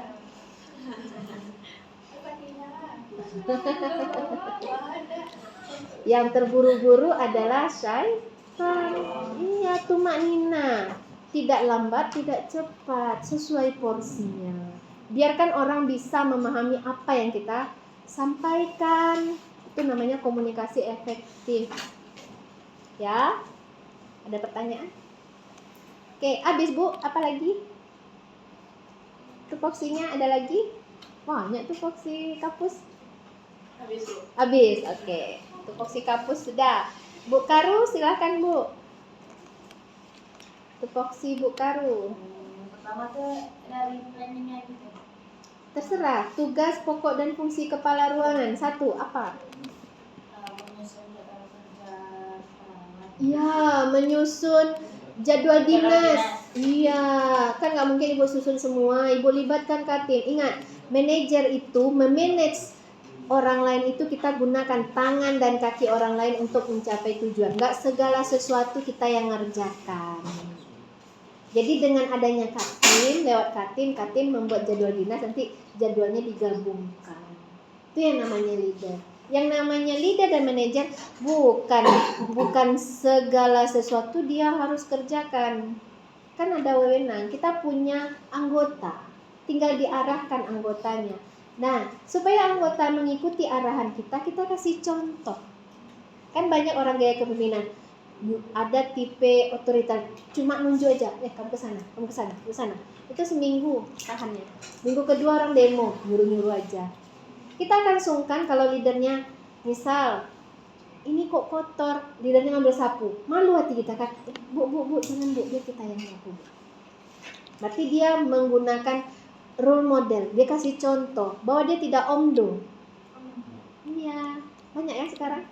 Yang terburu-buru adalah syaitan. Iya, tuh maknina. Tidak lambat, tidak cepat, sesuai porsinya. Biarkan orang bisa memahami apa yang kita sampaikan. Itu namanya komunikasi efektif. Ya. Ada pertanyaan? Oke, habis Bu, apa lagi? Tupoksinya ada lagi? Banyak tupoksi kapus. Habis, oke. Tupoksi kapus sudah. Bu Karu, silakan Bu. Tupoksi Bu Karu. Pertama tuh dari planningnya gitu. Terserah, tugas pokok dan fungsi kepala ruangan. 1, apa? Menyusun jadwal kerja perawat. Iya, menyusun jadwal dinas. Iya, kan nggak mungkin Ibu susun semua. Ibu libatkan Katim. Ingat, manajer itu memanage orang lain itu kita gunakan tangan dan kaki orang lain untuk mencapai tujuan. Nggak segala sesuatu kita yang ngerjakan. Jadi dengan adanya Katim, lewat Katim membuat jadwal dinas, nanti jadwalnya digabungkan. Itu yang namanya leader. Yang namanya leader dan manajer bukan segala sesuatu dia harus kerjakan. Kan ada wewenang, kita punya anggota, tinggal diarahkan anggotanya. Nah, supaya anggota mengikuti arahan kita kasih contoh. Kan banyak orang gaya kepemimpinan, ada tipe otoriter, cuma nunjuk aja, kamu ke sana, kamu ke sana, ke sana. Itu seminggu tahannya. Minggu kedua orang demo, nyuruh-nyuruh aja. Kita akan sungkan kalau leadernya, misal, ini kok kotor, leadernya ngambil sapu, malu hati kita kan, bu, jangan bu, biar kita yang nyapu. Berarti dia menggunakan role model, dia kasih contoh bahwa dia tidak omdo. Iya, banyak ya sekarang.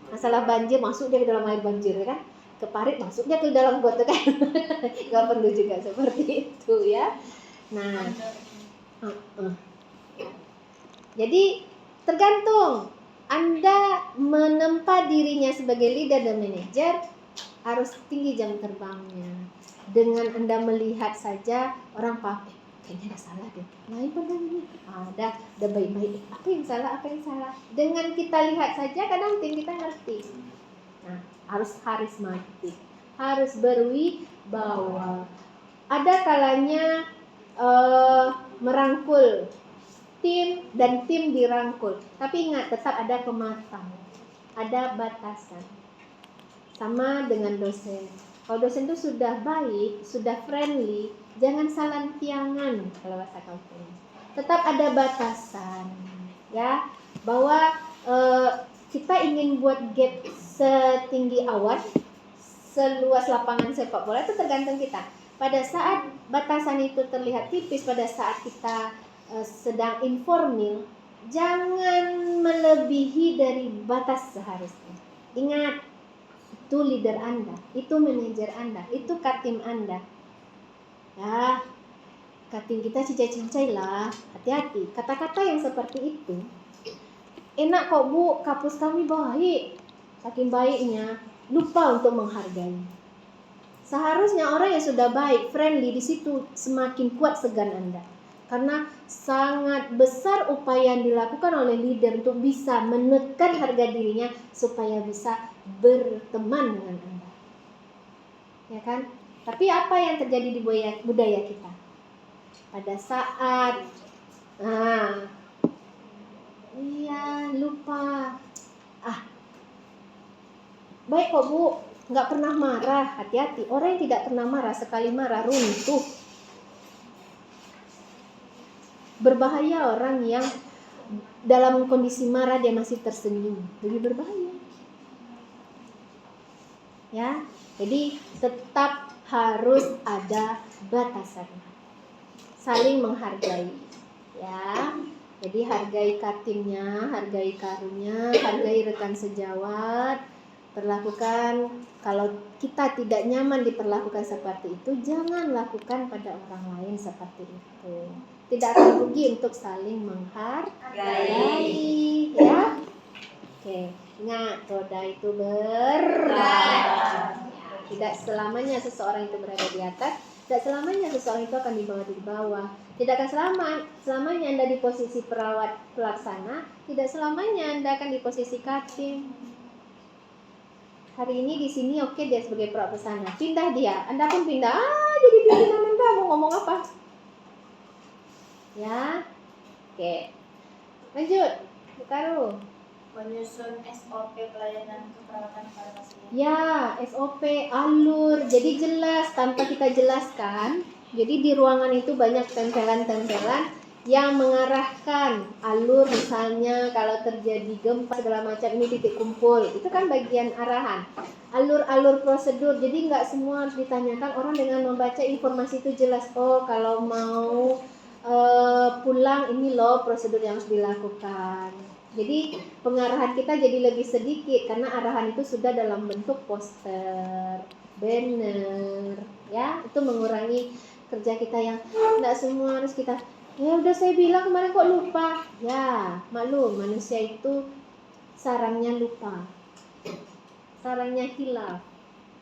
Masalah banjir, masuk dia ke dalam air banjir ya kan, ke parit masuk dia ke dalam got kan. Gak perlu juga seperti itu ya. Nah, jadi tergantung Anda menempa dirinya sebagai leader dan manajer, harus tinggi jam terbangnya. Dengan Anda melihat saja orang paham, kayaknya ada salah deh. Lain pandangannya, udah baik-baik. Apa yang salah? Dengan kita lihat saja, kadang tim kita ngerti. Nah, harus karismatik, harus berwibawa. Ada kalanya merangkul tim dan tim dirangkul. Tapi ingat, tetap ada kematangan, ada batasan. Sama dengan dosen. Kalau dosen itu sudah baik, sudah friendly, jangan salantiangan kalau bahasa kampung. Tetap ada batasan, ya, bahwa kita ingin buat gap setinggi awan, seluas lapangan sepak bola, itu tergantung kita. Pada saat batasan itu terlihat tipis, pada saat kita sedang informal, jangan melebihi dari batas seharusnya. Ingat, itu leader Anda, itu manajer Anda, itu katim Anda. Ya, katim kita cincai-cincai lah, hati-hati. Kata-kata yang seperti itu, enak kok bu, kapus kami baik, saking baiknya, lupa untuk menghargai. Seharusnya orang yang sudah baik, friendly, di situ semakin kuat segan Anda. Karena sangat besar upaya yang dilakukan oleh leader untuk bisa menekan harga dirinya supaya bisa berteman dengan Anda. Ya kan? Tapi apa yang terjadi di budaya kita? Pada saat lupa. Baik kok bu, nggak pernah marah. Hati-hati, orang yang tidak pernah marah, sekali marah runtuh. Berbahaya orang yang dalam kondisi marah dia masih tersenyum, lebih berbahaya. Ya, jadi tetap harus ada batasan, saling menghargai. Ya, jadi hargai katimnya, hargai karunya, hargai rekan sejawat. Perlakukan, kalau kita tidak nyaman diperlakukan seperti itu, jangan lakukan pada orang lain seperti itu. Tidak akan rugi untuk saling menghargai, ya. Oke, ingat, roda itu berat. Tidak selamanya seseorang itu berada di atas, tidak selamanya seseorang itu akan dibawa di bawah. Tidak akan selamanya Anda di posisi perawat pelaksana, tidak selamanya Anda akan di posisi katim. Hari ini di sini oke, dia sebagai perawat pelaksana, pindah dia, Anda pun pindah, jadi pimpinan Anda mau ngomong apa? Ya, oke. Lanjut, Bu Karu. Menyusun SOP pelayanan keperawatan pada pasien. Ya, SOP, alur, jadi jelas tanpa kita jelaskan. Jadi di ruangan itu banyak tempelan-tempelan yang mengarahkan alur, misalnya kalau terjadi gempa segala macam ini titik kumpul, itu kan bagian arahan. Alur-alur prosedur, jadi nggak semua harus ditanyakan. Orang dengan membaca informasi itu jelas, oh kalau mau pulang ini loh prosedur yang harus dilakukan. Jadi pengarahan kita jadi lebih sedikit karena arahan itu sudah dalam bentuk poster, banner, ya. Itu mengurangi kerja kita yang tidak semua harus kita, ya udah saya bilang kemarin kok lupa. Ya, maklum, manusia itu sarangnya lupa, sarangnya hilaf.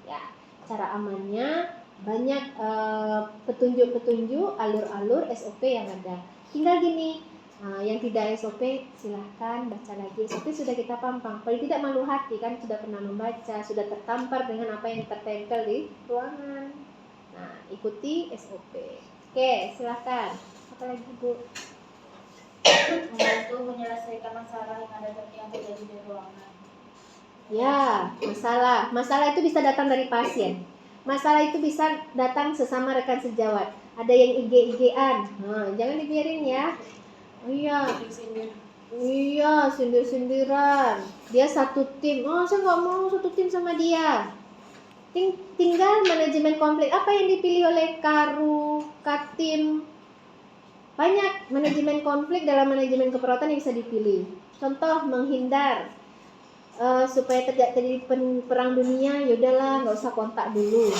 Ya, cara amannya banyak petunjuk-petunjuk, alur-alur SOP yang ada. Tinggal gini, yang tidak SOP silahkan baca lagi. SOP sudah kita pampang, paling tidak malu hati kan, sudah pernah membaca, sudah tertampar dengan apa yang tertempel di ruangan. Nah, ikuti SOP. Oke, silahkan. Apa lagi Bu? membantu menyelesaikan masalah yang terjadi di ruangan. Ya, masalah itu bisa datang dari pasien. Masalah itu bisa datang sesama rekan sejawat. Ada yang IG-an, nah, jangan dibiarin ya. Oh iya, Sindir. iya, sindir-sindiran. Dia satu tim. Oh, saya nggak mau satu tim sama dia. Tinggal manajemen konflik. Apa yang dipilih oleh Karu, Katim? Banyak manajemen konflik dalam manajemen keperawatan yang bisa dipilih. Contoh, menghindar supaya tidak terjadi perang dunia. Yaudahlah, nggak usah kontak dulu.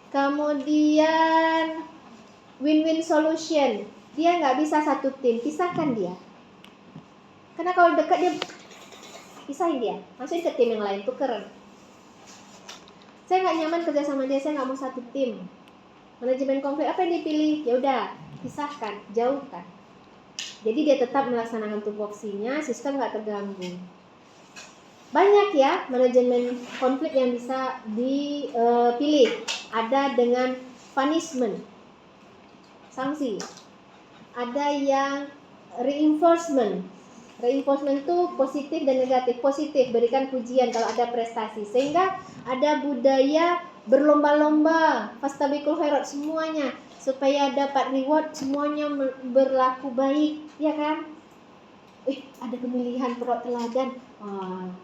Kemudian win-win solution. Dia nggak bisa satu tim, pisahkan dia. Karena kalau dekat dia pisahin dia, masukin ke tim yang lain, tukeran. Saya nggak nyaman kerja sama dia, saya nggak mau satu tim. Manajemen konflik apa yang dipilih? Ya udah, pisahkan, jauhkan. Jadi dia tetap melaksanakan tupoksinya, sistem nggak terganggu. Banyak ya manajemen konflik yang bisa dipilih. Ada dengan punishment, sanksi. Ada yang reinforcement. Reinforcement itu positif dan negatif. Positif, berikan pujian kalau ada prestasi. Sehingga ada budaya berlomba-lomba, fastabiqul khairat semuanya, supaya dapat reward, semuanya berlaku baik, ya kan? Ada pemilihan perot teladan.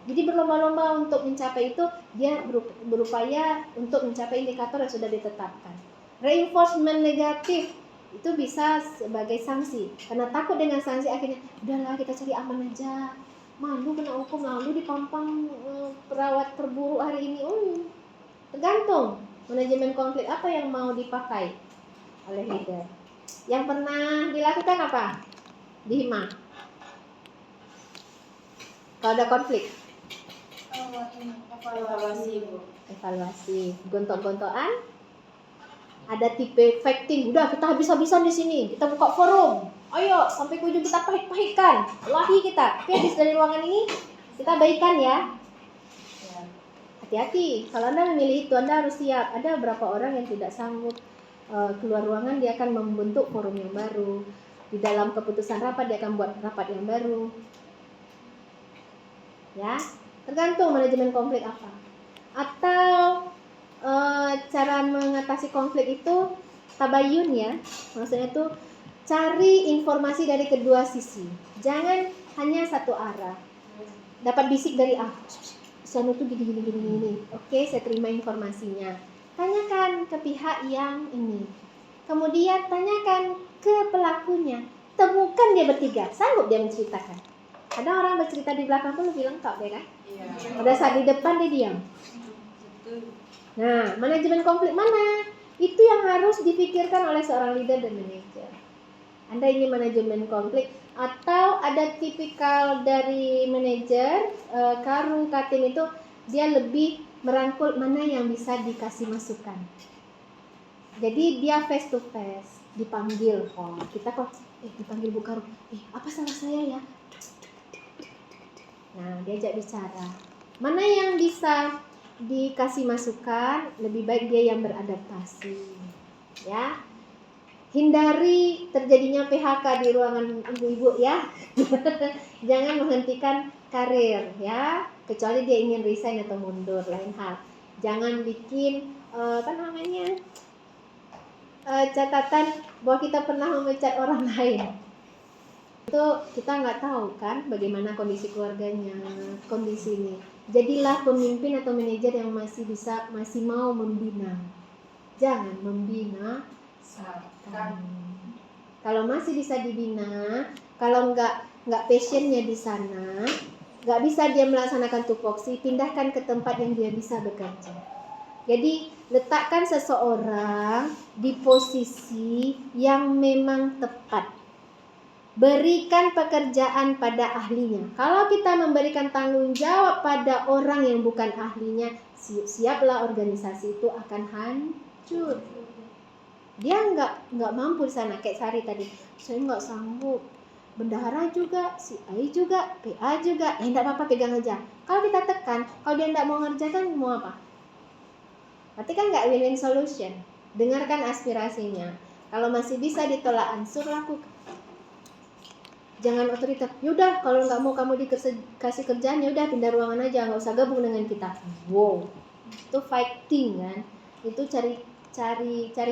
Jadi berlomba-lomba untuk mencapai itu, dia berupaya untuk mencapai indikator yang sudah ditetapkan. Reinforcement negatif itu bisa sebagai sanksi, karena takut dengan sanksi akhirnya udahlah kita cari aman aja, malu kena hukum, lalu dipampang perawat terburuk hari ini. Tergantung manajemen konflik apa yang mau dipakai oleh leader. Yang pernah dilakukan apa di Hima kalau ada konflik? Evaluasi, Bu. Evaluasi, gontok-gontokan. Ada tipe fighting, udah kita habis-habisan di sini, kita buka forum, ayo sampai ke ujung kita pahit-pahitkan, lahi kita. Tapi habis dari ruangan ini kita baikan ya. Hati-hati, kalau Anda memilih itu Anda harus siap. Ada beberapa orang yang tidak sanggup keluar ruangan, dia akan membentuk forum yang baru. Di dalam keputusan rapat dia akan buat rapat yang baru. Ya, tergantung manajemen konflik apa. Atau cara mengatasi konflik itu tabayun ya, maksudnya itu cari informasi dari kedua sisi, jangan hanya satu arah. Dapat bisik dari sana tuh gini. Oke, saya terima informasinya. Tanyakan ke pihak yang ini, kemudian tanyakan ke pelakunya, temukan dia bertiga, sanggup dia menceritakan. Ada orang bercerita di belakang pun lebih lengkap ya kan? Iya. Pada saat di depan dia diam. Betul. Nah, manajemen konflik mana? Itu yang harus dipikirkan oleh seorang leader dan manajer. Anda ingin manajemen konflik atau ada tipikal dari manajer, Karu, Katim itu dia lebih merangkul mana yang bisa dikasih masukan. Jadi dia face to face, dipanggil. Kita kok dipanggil Bu Karu. Apa salah saya ya? Nah, diajak bicara. Mana yang bisa dikasih masukan, lebih baik dia yang beradaptasi, ya. Hindari terjadinya PHK di ruangan ibu-ibu ya. Jangan menghentikan karir ya, kecuali dia ingin resign atau mundur, lain hal. Jangan bikin catatan bahwa kita pernah memecat orang lain. Itu kita nggak tahu kan bagaimana kondisi keluarganya, kondisi ini. Jadilah pemimpin atau manajer yang masih mau membina. Jangan membina setan. Kalau masih bisa dibina, kalau nggak passionnya di sana, nggak bisa dia melaksanakan tupoksi, pindahkan ke tempat yang dia bisa bekerja. Jadi letakkan seseorang di posisi yang memang tepat. Berikan pekerjaan pada ahlinya. Kalau kita memberikan tanggung jawab pada orang yang bukan ahlinya, siap-siaplah organisasi itu akan hancur. Dia nggak mampu di sana. Kayak Sari tadi, saya nggak sanggup. Bendahara juga, si Ai juga, PA juga. Nggak apa-apa, pegang aja. Kalau kita tekan, kalau dia nggak mau ngerjakan, mau apa? Berarti kan nggak win-win solution. Dengarkan aspirasinya. Kalau masih bisa ditolak ansur, lakukan. Jangan otoriter. Yaudah kalau nggak mau kamu dikasih kerjaan, yaudah pindah ruangan aja, nggak usah gabung dengan kita. Wow, itu fighting kan? Itu cari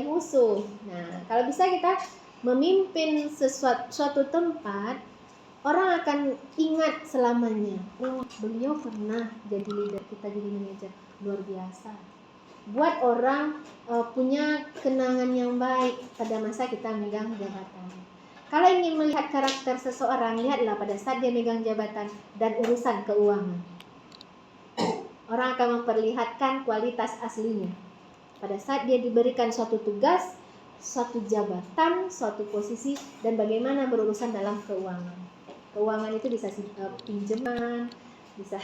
musuh. Nah, kalau bisa kita memimpin suatu tempat, orang akan ingat selamanya. Oh, beliau pernah jadi leader kita, jadi manajer, luar biasa. Buat orang punya kenangan yang baik pada masa kita megang jabatan. Kalau ingin melihat karakter seseorang, lihatlah pada saat dia megang jabatan dan urusan keuangan. Orang akan memperlihatkan kualitas aslinya. Pada saat dia diberikan suatu tugas, suatu jabatan, suatu posisi, dan bagaimana berurusan dalam keuangan. Keuangan itu bisa pinjaman, bisa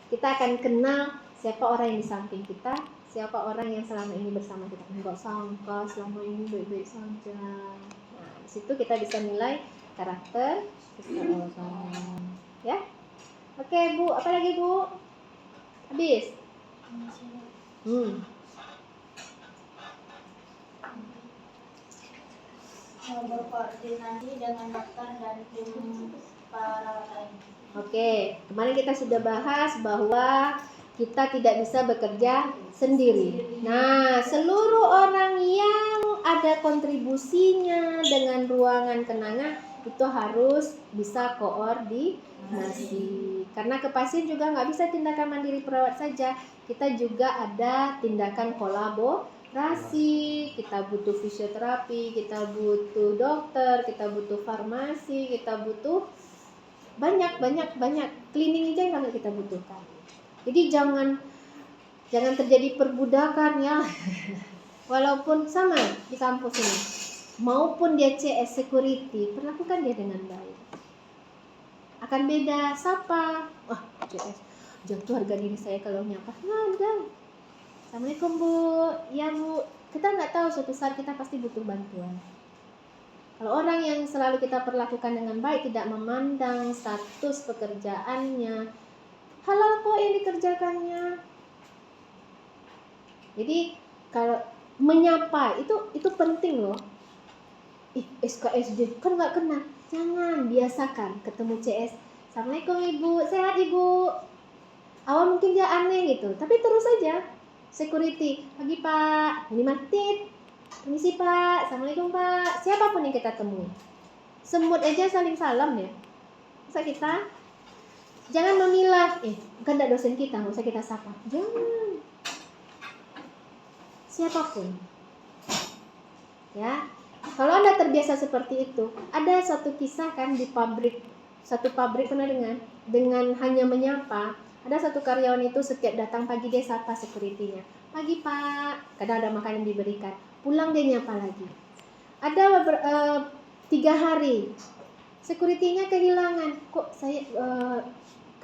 kita akan kenal siapa orang yang di samping kita, siapa orang yang selama ini bersama kita. Enggak sangka selama ini baik-baik saja. Nah, di situ kita bisa nilai karakter seseorang. Ya, oke Bu, apa lagi Bu? Habis. Berkoordinasi dengan dokter dan tim perawat lain. Oke, kemarin kita sudah bahas bahwa kita tidak bisa bekerja sendiri. Nah, seluruh orang yang ada kontribusinya dengan ruangan kenangan itu harus bisa koordinasi. Karena ke pasien juga nggak bisa tindakan mandiri perawat saja. Kita juga ada tindakan kolaborasi. Kita butuh fisioterapi, kita butuh dokter, kita butuh farmasi, kita butuh banyak cleaning aja yang kita butuhkan. Jadi jangan terjadi perbudakan ya. Walaupun sama di kampus ini, maupun dia CS security, perlakukan dia dengan baik. Akan beda siapa? Wah, CS jatuh harga diri saya kalau nyapa. Nggak ada. Assalamualaikum Bu. Ya Bu, kita nggak tahu suatu saat kita pasti butuh bantuan. Kalau orang yang selalu kita perlakukan dengan baik, tidak memandang status pekerjaannya, halal kok yang dikerjakannya. Jadi kalau menyapa itu penting loh. SKSD kan nggak kenal, jangan, biasakan ketemu CS. Assalamualaikum Ibu, sehat Ibu. Awal mungkin dia aneh gitu, tapi terus aja. Security, pagi Pak, 5 menit. Permisi Pak, Assalamualaikum Pak. Siapapun yang kita temui, semut aja saling salam ya. Masa kita jangan memilah, bukan ada dosen kita, nggak usah kita sapa. Jangan. Siapapun. Ya. Kalau Anda terbiasa seperti itu, ada satu kisah kan di satu pabrik pernah dengan hanya menyapa. Ada satu karyawan itu setiap datang pagi dia sapa security-nya. Pagi Pak, kadang ada makanan diberikan. Pulang dia nyapa lagi. Ada 3 hari security-nya kehilangan. Kok saya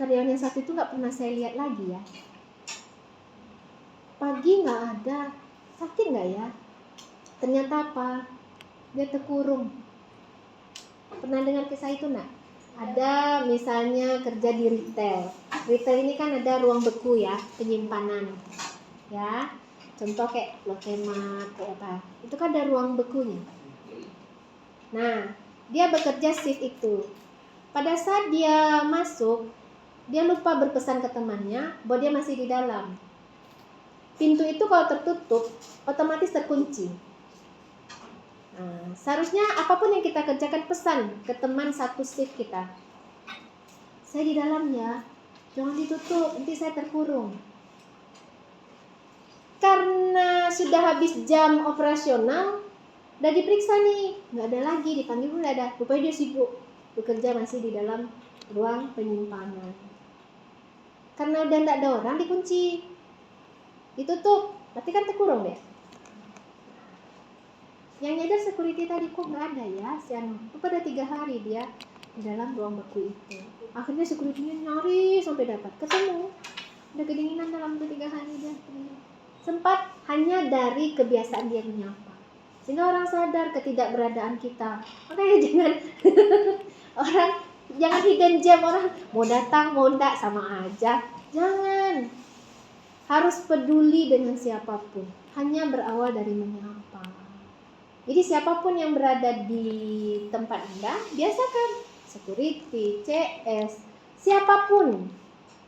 karyawan yang satu itu nggak pernah saya lihat lagi ya. Pagi nggak ada. Sakit nggak ya? Ternyata apa? Dia terkurung. Pernah dengar kisah itu nggak? Ada misalnya kerja di retail. Retail ini kan ada ruang beku ya, penyimpanan. Ya. Contoh kayak Lotemat, kayak apa. Itu kan ada ruang bekunya. Nah, dia bekerja shift itu. Pada saat dia masuk, dia lupa berpesan ke temannya bahwa dia masih di dalam. Pintu itu kalau tertutup, otomatis terkunci. Nah, seharusnya apapun yang kita kerjakan pesan ke teman satu shift kita. Saya di dalam ya, jangan ditutup, nanti saya terkurung. Karena sudah habis jam operasional, udah diperiksa nih, nggak ada lagi, dipanggil pun nggak ada. Rupanya dia sibuk bekerja masih di dalam ruang penyimpanan. Karena udah nggak ada orang, dikunci, ditutup, berarti kan terkurung deh. Yang nyadar security tadi kok nggak ada ya, itu pada 3 hari dia di dalam ruang beku itu. Akhirnya security-nya nyari sampai dapat, ketemu, udah kedinginan dalam 3 hari dia. Sempat hanya dari kebiasaan dia menyapa, sehingga orang sadar ketidakberadaan kita. Makanya jangan hidden gem, orang mau datang mau enggak sama aja. Jangan, harus peduli dengan siapapun, hanya berawal dari menyapa. Jadi siapapun yang berada di tempat Anda, biasakan security, CS, siapapun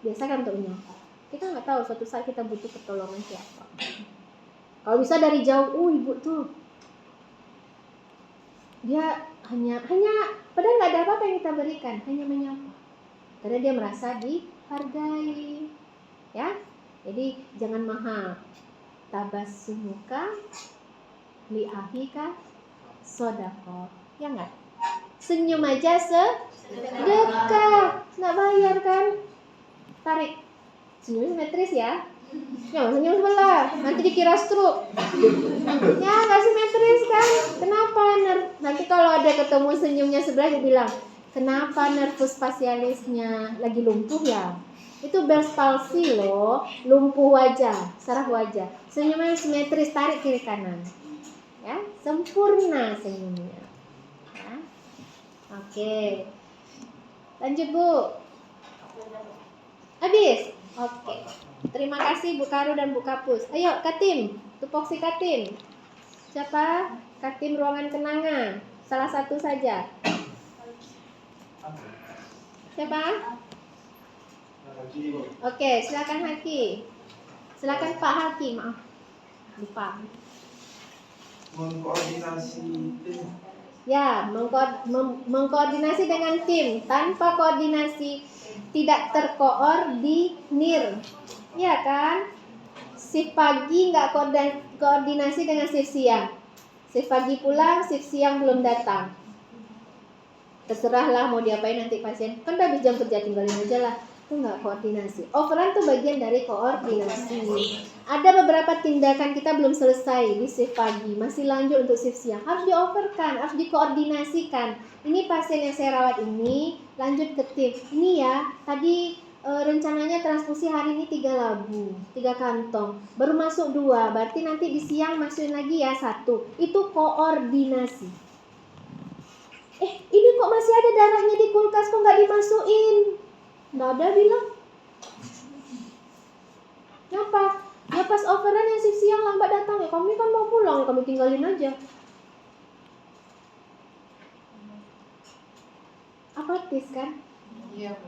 biasakan untuk menyapa. Kita nggak tahu suatu saat kita butuh pertolongan siapa. Kalau bisa dari jauh, ibu tuh dia hanya padahal nggak ada apa-apa yang kita berikan, hanya menyapa karena dia merasa dihargai, ya. Jadi jangan mahal. Tabassumuka li akhika sodako, ya nggak? Senyum aja sedekah, nggak bayar kan? Tarik, senyum simetris ya. Jangan senyum sebelah, nanti dikira stroke. Ya nggak simetris kan? Kenapa? Nanti kalau ada ketemu senyumnya sebelah dia bilang, kenapa nervus facialisnya lagi lumpuh ya? Itu Bell's palsy loh, lumpuh wajah, saraf wajah. Senyumnya simetris, tarik kiri kanan. Ya, sempurna senyumnya. Ya. Oke. Lanjut Bu. Habis. Oke. Terima kasih Bu Karu dan Bu Kapus. Ayo Katim, tupoksi Katim. Siapa? Katim ruangan kenanga. Salah satu saja. Siapa? Oke, silakan Haki. Silakan Pak Haki, maaf. Lupa. Mengkoordinasi tim. Ya, mengkoordinasi dengan tim. Tanpa koordinasi tidak terkoordinir. Ya kan? Shift pagi nggak koordinasi dengan shift siang. Shift pagi pulang, shift siang belum datang. Terserahlah mau diapain nanti pasien. Kan udah habis jam kerja, tinggalin aja lah. Itu nggak koordinasi. Overrun tuh bagian dari koordinasi. Ada beberapa tindakan kita belum selesai di shift pagi, masih lanjut untuk shift siang. Harus dioverkan, harus dikoordinasikan. Ini pasien yang saya rawat ini lanjut ke tim. Ini ya, tadi rencananya transfusi hari ini 3 labu, 3 kantong. Baru masuk 2, berarti nanti di siang masukin lagi ya 1. Itu koordinasi. Ini kok masih ada darahnya di kulkas, kok nggak dimasukin? Nggak ada bilang. Kenapa? Ya pas overrun yang shift siang lambat datang ya, kami kan mau pulang ya, kami tinggalin aja. Apatis kan? Iya.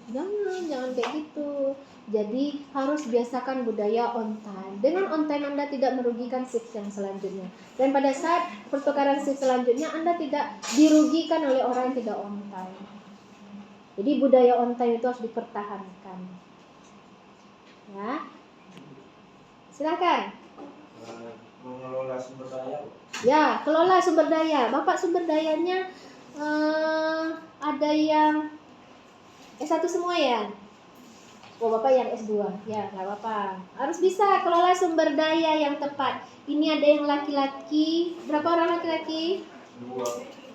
Jangan kayak gitu. Jadi harus biasakan budaya on time. Dengan on time Anda tidak merugikan shift yang selanjutnya. Dan pada saat pertukaran shift selanjutnya Anda tidak dirugikan oleh orang yang tidak on time. Jadi budaya on time itu harus dipertahankan. Ya. Silakan. Mengelola sumber daya. Ya, kelola sumber daya. Bapak sumber dayanya ada yang S1 semua ya? Oh, Bapak yang S2. Ya, nggak apa-apa. Harus bisa kelola sumber daya yang tepat. Ini ada yang laki-laki. Berapa orang laki-laki?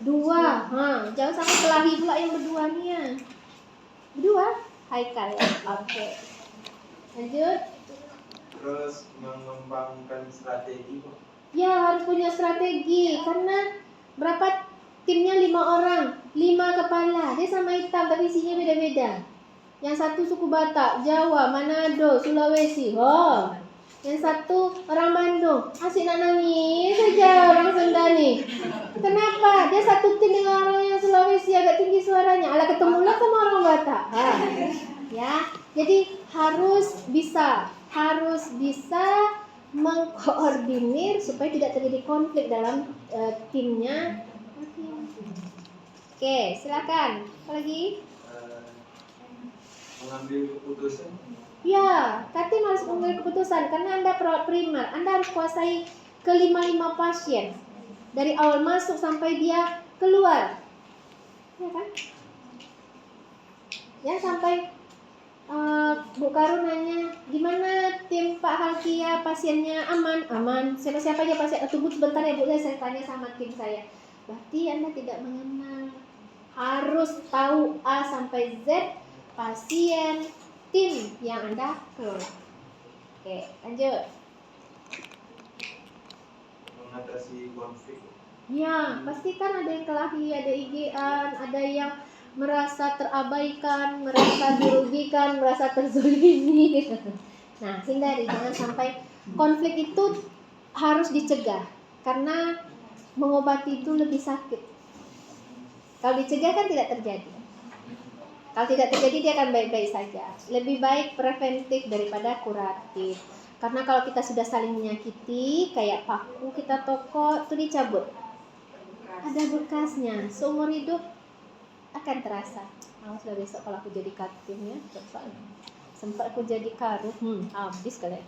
2. Jangan sampai kelahi pula yang berdua nih ya. Berdua? Haikal ya? Oke. Lanjut. Terus mengembangkan strategi. Ya, harus punya strategi. Karena berapa timnya 5 orang, 5 kepala. Dia sama hitam tapi isinya beda-beda. Yang satu suku Batak, Jawa, Manado, Sulawesi. Yang satu orang Bandung. Asyik nak nangis saja orang Sunda nih. Kenapa? Dia satu tim dengan orang yang Sulawesi agak tinggi suaranya. Alah ketemulah sama orang Batak. Ya, jadi harus bisa mengkoordinir supaya tidak terjadi konflik dalam timnya. Oke, silakan. Apa lagi? Mengambil keputusan. Ya, Katim harus mengambil keputusan karena Anda perawat primer. Anda harus kuasai ke-5 pasien dari awal masuk sampai dia keluar. Ya kan? Ya, sampai Bu Karu nanya, gimana tim Pak Halkia, pasiennya aman? Siapa-siapa aja pasien? Tunggu sebentar ya Bu, saya tanya sama tim saya. Berarti Anda tidak mengenal. Harus tahu A sampai Z pasien, tim yang Anda kelola. Oke, lanjut. Mengatasi konflik. Ya, pasti kan ada yang kelahi, ada IG-an, ada yang merasa terabaikan, merasa dirugikan, merasa terzolimi. Nah, hindari, jangan sampai konflik itu harus dicegah karena mengobati itu lebih sakit. Kalau dicegah kan tidak terjadi. Kalau tidak terjadi dia akan baik-baik saja. Lebih baik preventif daripada kuratif. Karena kalau kita sudah saling menyakiti, kayak paku kita tokok, itu dicabut. Ada bekasnya, seumur hidup akan terasa. Sudah besok kalau aku jadi katim ya, sempat aku jadi karuh, habis kalian.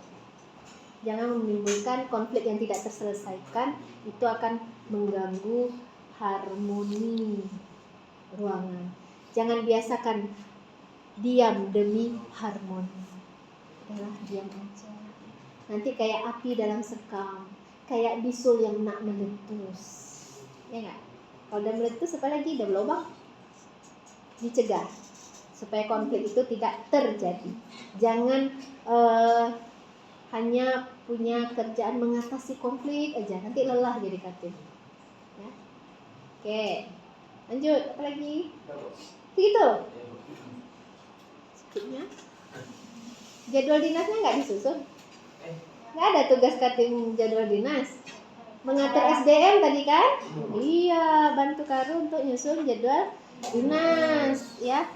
Jangan menimbulkan konflik yang tidak terselesaikan, itu akan mengganggu harmoni ruangan. Jangan biasakan diam demi harmoni. Udahlah, diam aja. Nanti kayak api dalam sekam, kayak bisul yang nak meletus. Ya enggak? Kalau udah meletus apalagi udah berlubang. Dicegah supaya konflik itu tidak terjadi. Jangan hanya punya kerjaan mengatasi konflik aja, nanti lelah jadi katim. Ya. Oke. Lanjut, apa lagi? Begitu. Skipnya. Jadwal dinasnya nggak disusun? Nggak ada tugas katim jadwal dinas. Mengatur SDM tadi kan? Iya, bantu Karu untuk nyusun jadwal dinas, ya.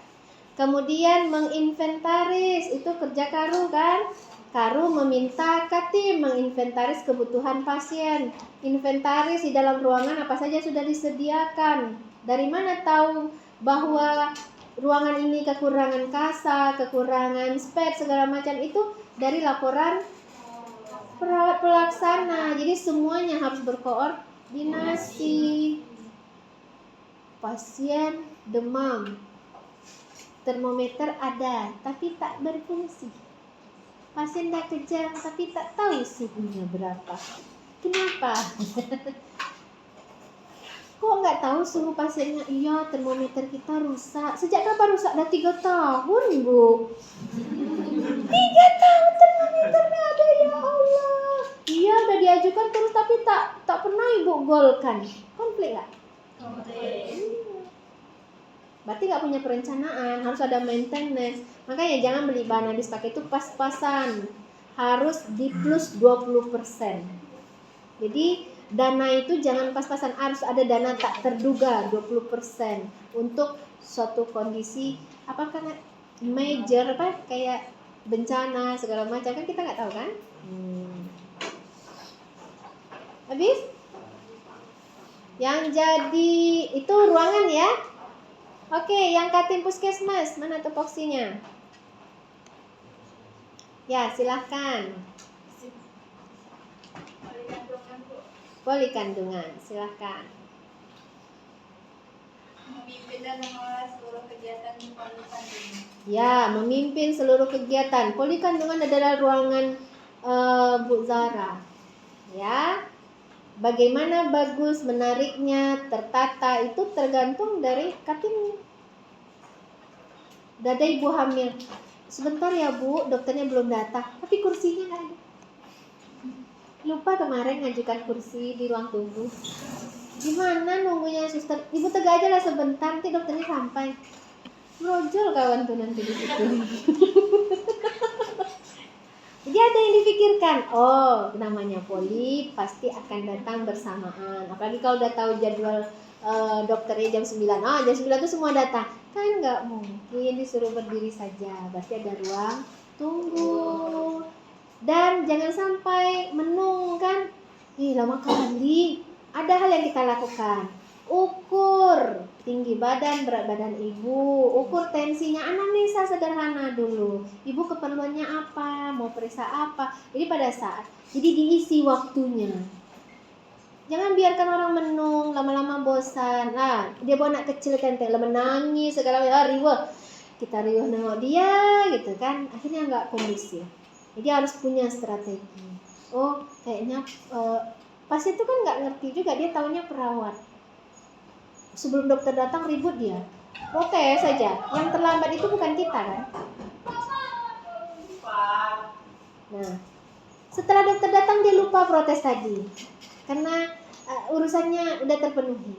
Kemudian menginventaris, itu kerja Karu kan? Karu meminta katim menginventaris kebutuhan pasien. Inventaris di dalam ruangan apa saja sudah disediakan. Dari mana tahu bahwa ruangan ini kekurangan kasa, kekurangan spek, segala macam itu dari laporan perawat pelaksana. Jadi semuanya harus berkoordinasi. Pasien demam, termometer ada tapi tak berfungsi. Pasien dah kejang tapi tak tahu suhunya berapa. Kenapa? Kok nggak tahu suhu pasiennya? Iya, termometer kita rusak. Sejak kapan rusak? Dah 3 tahun, Bu. 3 tahun termometernya ada, ya Allah. Iya, udah diajukan terus tapi tak pernah Ibu golkan. Konflik nggak? Berarti nggak punya perencanaan, harus ada maintenance. Makanya jangan beli bahan habis pakai itu pas-pasan. Harus di plus 20%. Jadi dana itu jangan pas-pasan, harus ada dana tak terduga 20% untuk suatu kondisi apa karena major apa kayak bencana segala macam kan kita nggak tahu kan. Habis yang jadi itu ruangan ya. Oke, yang katim puskesmas mana tupoksinya? Ya silahkan. Poli kandungan, silahkan. Memimpin dan mengelola seluruh kegiatan di poli kandungan. Ya, memimpin seluruh kegiatan. Poli kandungan adalah ruangan Bu Zara. Ya, bagaimana bagus menariknya, tertata itu tergantung dari katimnya. Udah ada ibu hamil. Sebentar ya Bu, dokternya belum datang, tapi kursinya nggak ada. Lupa kemarin ngajukan kursi di ruang tunggu. Gimana nunggunya suster? Ibu tegak aja lah sebentar, nanti dokternya sampai. Brojol kawan tuh nanti di situ. Jadi ada yang dipikirkan. Oh, namanya poli pasti akan datang bersamaan. Apalagi kalau udah tahu jadwal dokternya jam 9. Jam 9 tuh semua datang. Kan nggak mungkin disuruh berdiri saja. Berarti ada ruang tunggu. Dan jangan sampai menung kan. Lama kali. Ada hal yang kita lakukan. Ukur tinggi badan, berat badan ibu. Ukur tensinya. Anamnesa sederhana dulu. Ibu keperluannya apa? Mau periksa apa? Jadi pada saat. Jadi diisi waktunya. Jangan biarkan orang menung. Lama-lama bosan. Dia bawa anak kecil kan. Menangis segala macam. Riweh. Kita riweh nengok dia gitu kan. Akhirnya nggak kondusif. Jadi harus punya strategi. Oh, kayaknya pasien itu kan nggak ngerti juga, dia taunya perawat. Sebelum dokter datang ribut dia, protes saja. Yang terlambat itu bukan kita kan? Nah, setelah dokter datang dia lupa protes tadi, karena urusannya udah terpenuhi.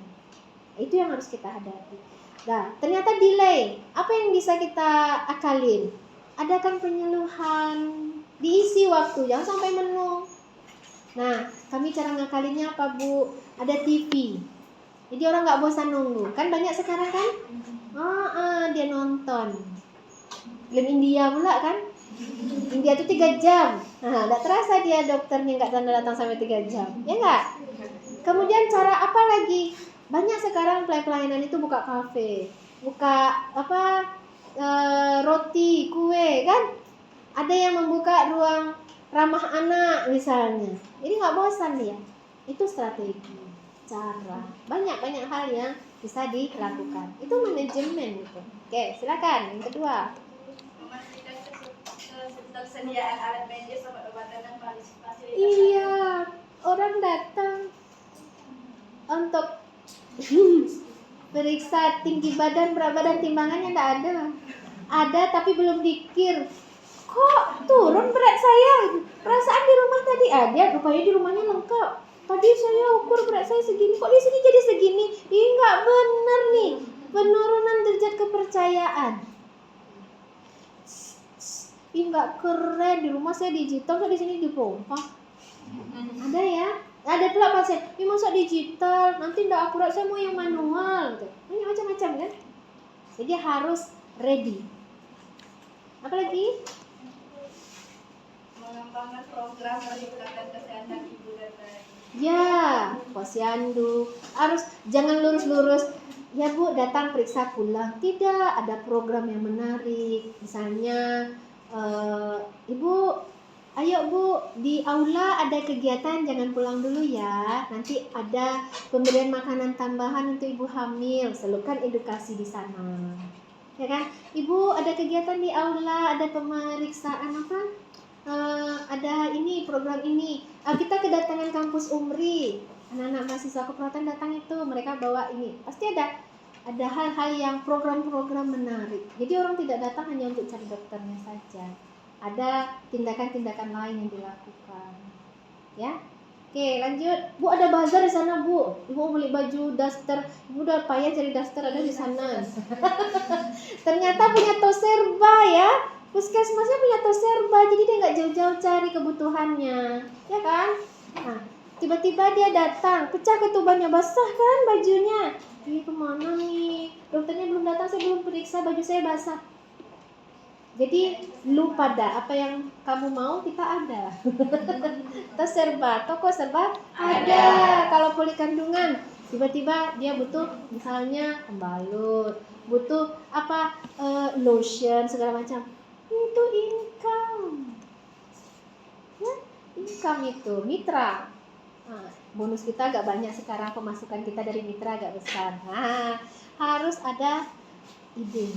Itu yang harus kita hadapi. Nah, ternyata delay. Apa yang bisa kita akalin? Adakan penyeluhan. Diisi waktu, jangan sampai menung. Nah, kami cara ngakalinnya apa Bu? Ada TV. Jadi orang nggak bosan nunggu. Kan banyak sekarang kan? Dia nonton film India pula kan? India tuh 3 jam. Nah, nggak terasa dia dokternya nggak datang sampai 3 jam. Ya nggak? Kemudian cara apa lagi? Banyak sekarang pelayanan itu buka kafe, buka roti, kue kan? Ada yang membuka ruang ramah anak misalnya. Ini nggak bosan dia. Itu strategi, cara. Banyak hal yang bisa dilakukan. Itu manajemen itu. Oke, silakan. Yang kedua. Memastikan ketersediaan alat medis, obat-obatan dan fasilitas. Iya, orang datang untuk periksa tinggi badan, berat badan, timbangannya enggak ada. Ada tapi belum dikir. Kok turun berat saya? Perasaan di rumah tadi ada, rupanya di rumahnya lengkap. Tadi saya ukur berat saya segini, kok di sini jadi segini? Ih, enggak benar nih. Penurunan derajat kepercayaan. Ih, enggak keren, di rumah saya digital, kok di sini dipompa. Ada ya? Ada pula pasien, ini masa digital, nanti enggak akurat, saya mau yang manual gitu. Banyak macam-macam kan? Jadi harus ready. Apa lagi? Mengembangkan program peningkatan kesehatan ibu dan bayi. Ya, posyandu. Harus jangan lurus-lurus. Ya Bu, datang periksa pulang. Tidak, ada program yang menarik. Misalnya, Ibu, ayo Bu, di aula ada kegiatan, jangan pulang dulu ya. Nanti ada pemberian makanan tambahan untuk ibu hamil. Selalukan edukasi di sana. Ya kan? Ibu, ada kegiatan di aula, ada pemeriksaan ada ini program ini. Kita kedatangan kampus Umri. Anak-anak mahasiswa keperawatan datang itu, mereka bawa ini. Pasti ada hal-hal yang program-program menarik. Jadi orang tidak datang hanya untuk cari dokternya saja. Ada tindakan-tindakan lain yang dilakukan. Ya. Oke, lanjut. Bu, ada bazar di sana, Bu. Ibu mau beli baju, daster. Ibu udah payah cari daster, ada di sana. Ternyata punya Toserba ya. Puskesmasnya punya Toserba, jadi dia nggak jauh-jauh cari kebutuhannya. Ya kan? Nah, tiba-tiba dia datang, pecah ketubannya, basah kan bajunya. Ih, kemana nih? Dokternya belum datang, saya belum periksa, baju saya basah. Jadi lu pada apa yang kamu mau kita ada. Toserba, toko serba ada. Kalau poli kandungan, tiba-tiba dia butuh misalnya pembalut, butuh lotion segala macam. Itu income. Ya, income itu mitra. Nah, bonus kita agak banyak sekarang, pemasukan kita dari mitra agak besar. Nah, harus ada ide.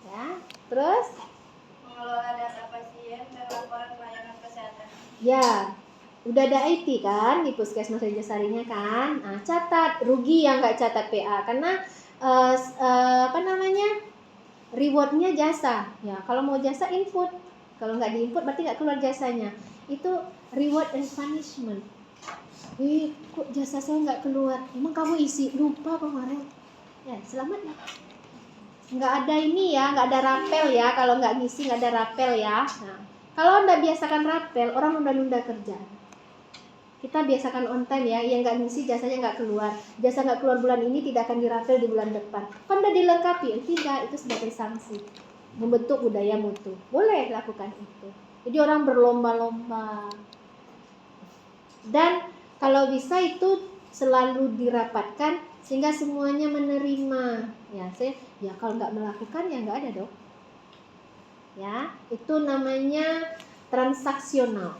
Ya, terus Mengelola data pasien dan laporan pelayanan kesehatan. ya, udah ada IT kan di Puskesmas Rejasarinya kan. Nah, catat rugi yang nggak catat PA karena rewardnya jasa. Ya, kalau mau jasa input, kalau nggak diinput berarti nggak keluar jasanya. Itu reward and punishment. Kok jasa saya nggak keluar? Emang kamu isi lupa kemarin? Ya, selamat ya. Nggak ada ini ya, nggak ada rapel ya. Kalau nggak ngisi nggak ada rapel ya. Nah, kalau Anda biasakan rapel, orang nunda-nunda kerja. Kita biasakan on time ya, yang nggak ngisi jasanya nggak keluar. Jasa nggak keluar bulan ini tidak akan dirapel di bulan depan. Kan udah dilengkapi, tidak, itu sebagai sanksi. Membentuk budaya mutu. Boleh lakukan itu. Jadi orang berlomba-lomba. Dan kalau bisa itu selalu dirapatkan sehingga semuanya menerima. Ya kalau nggak melakukan ya nggak ada dong. Ya, itu namanya transaksional.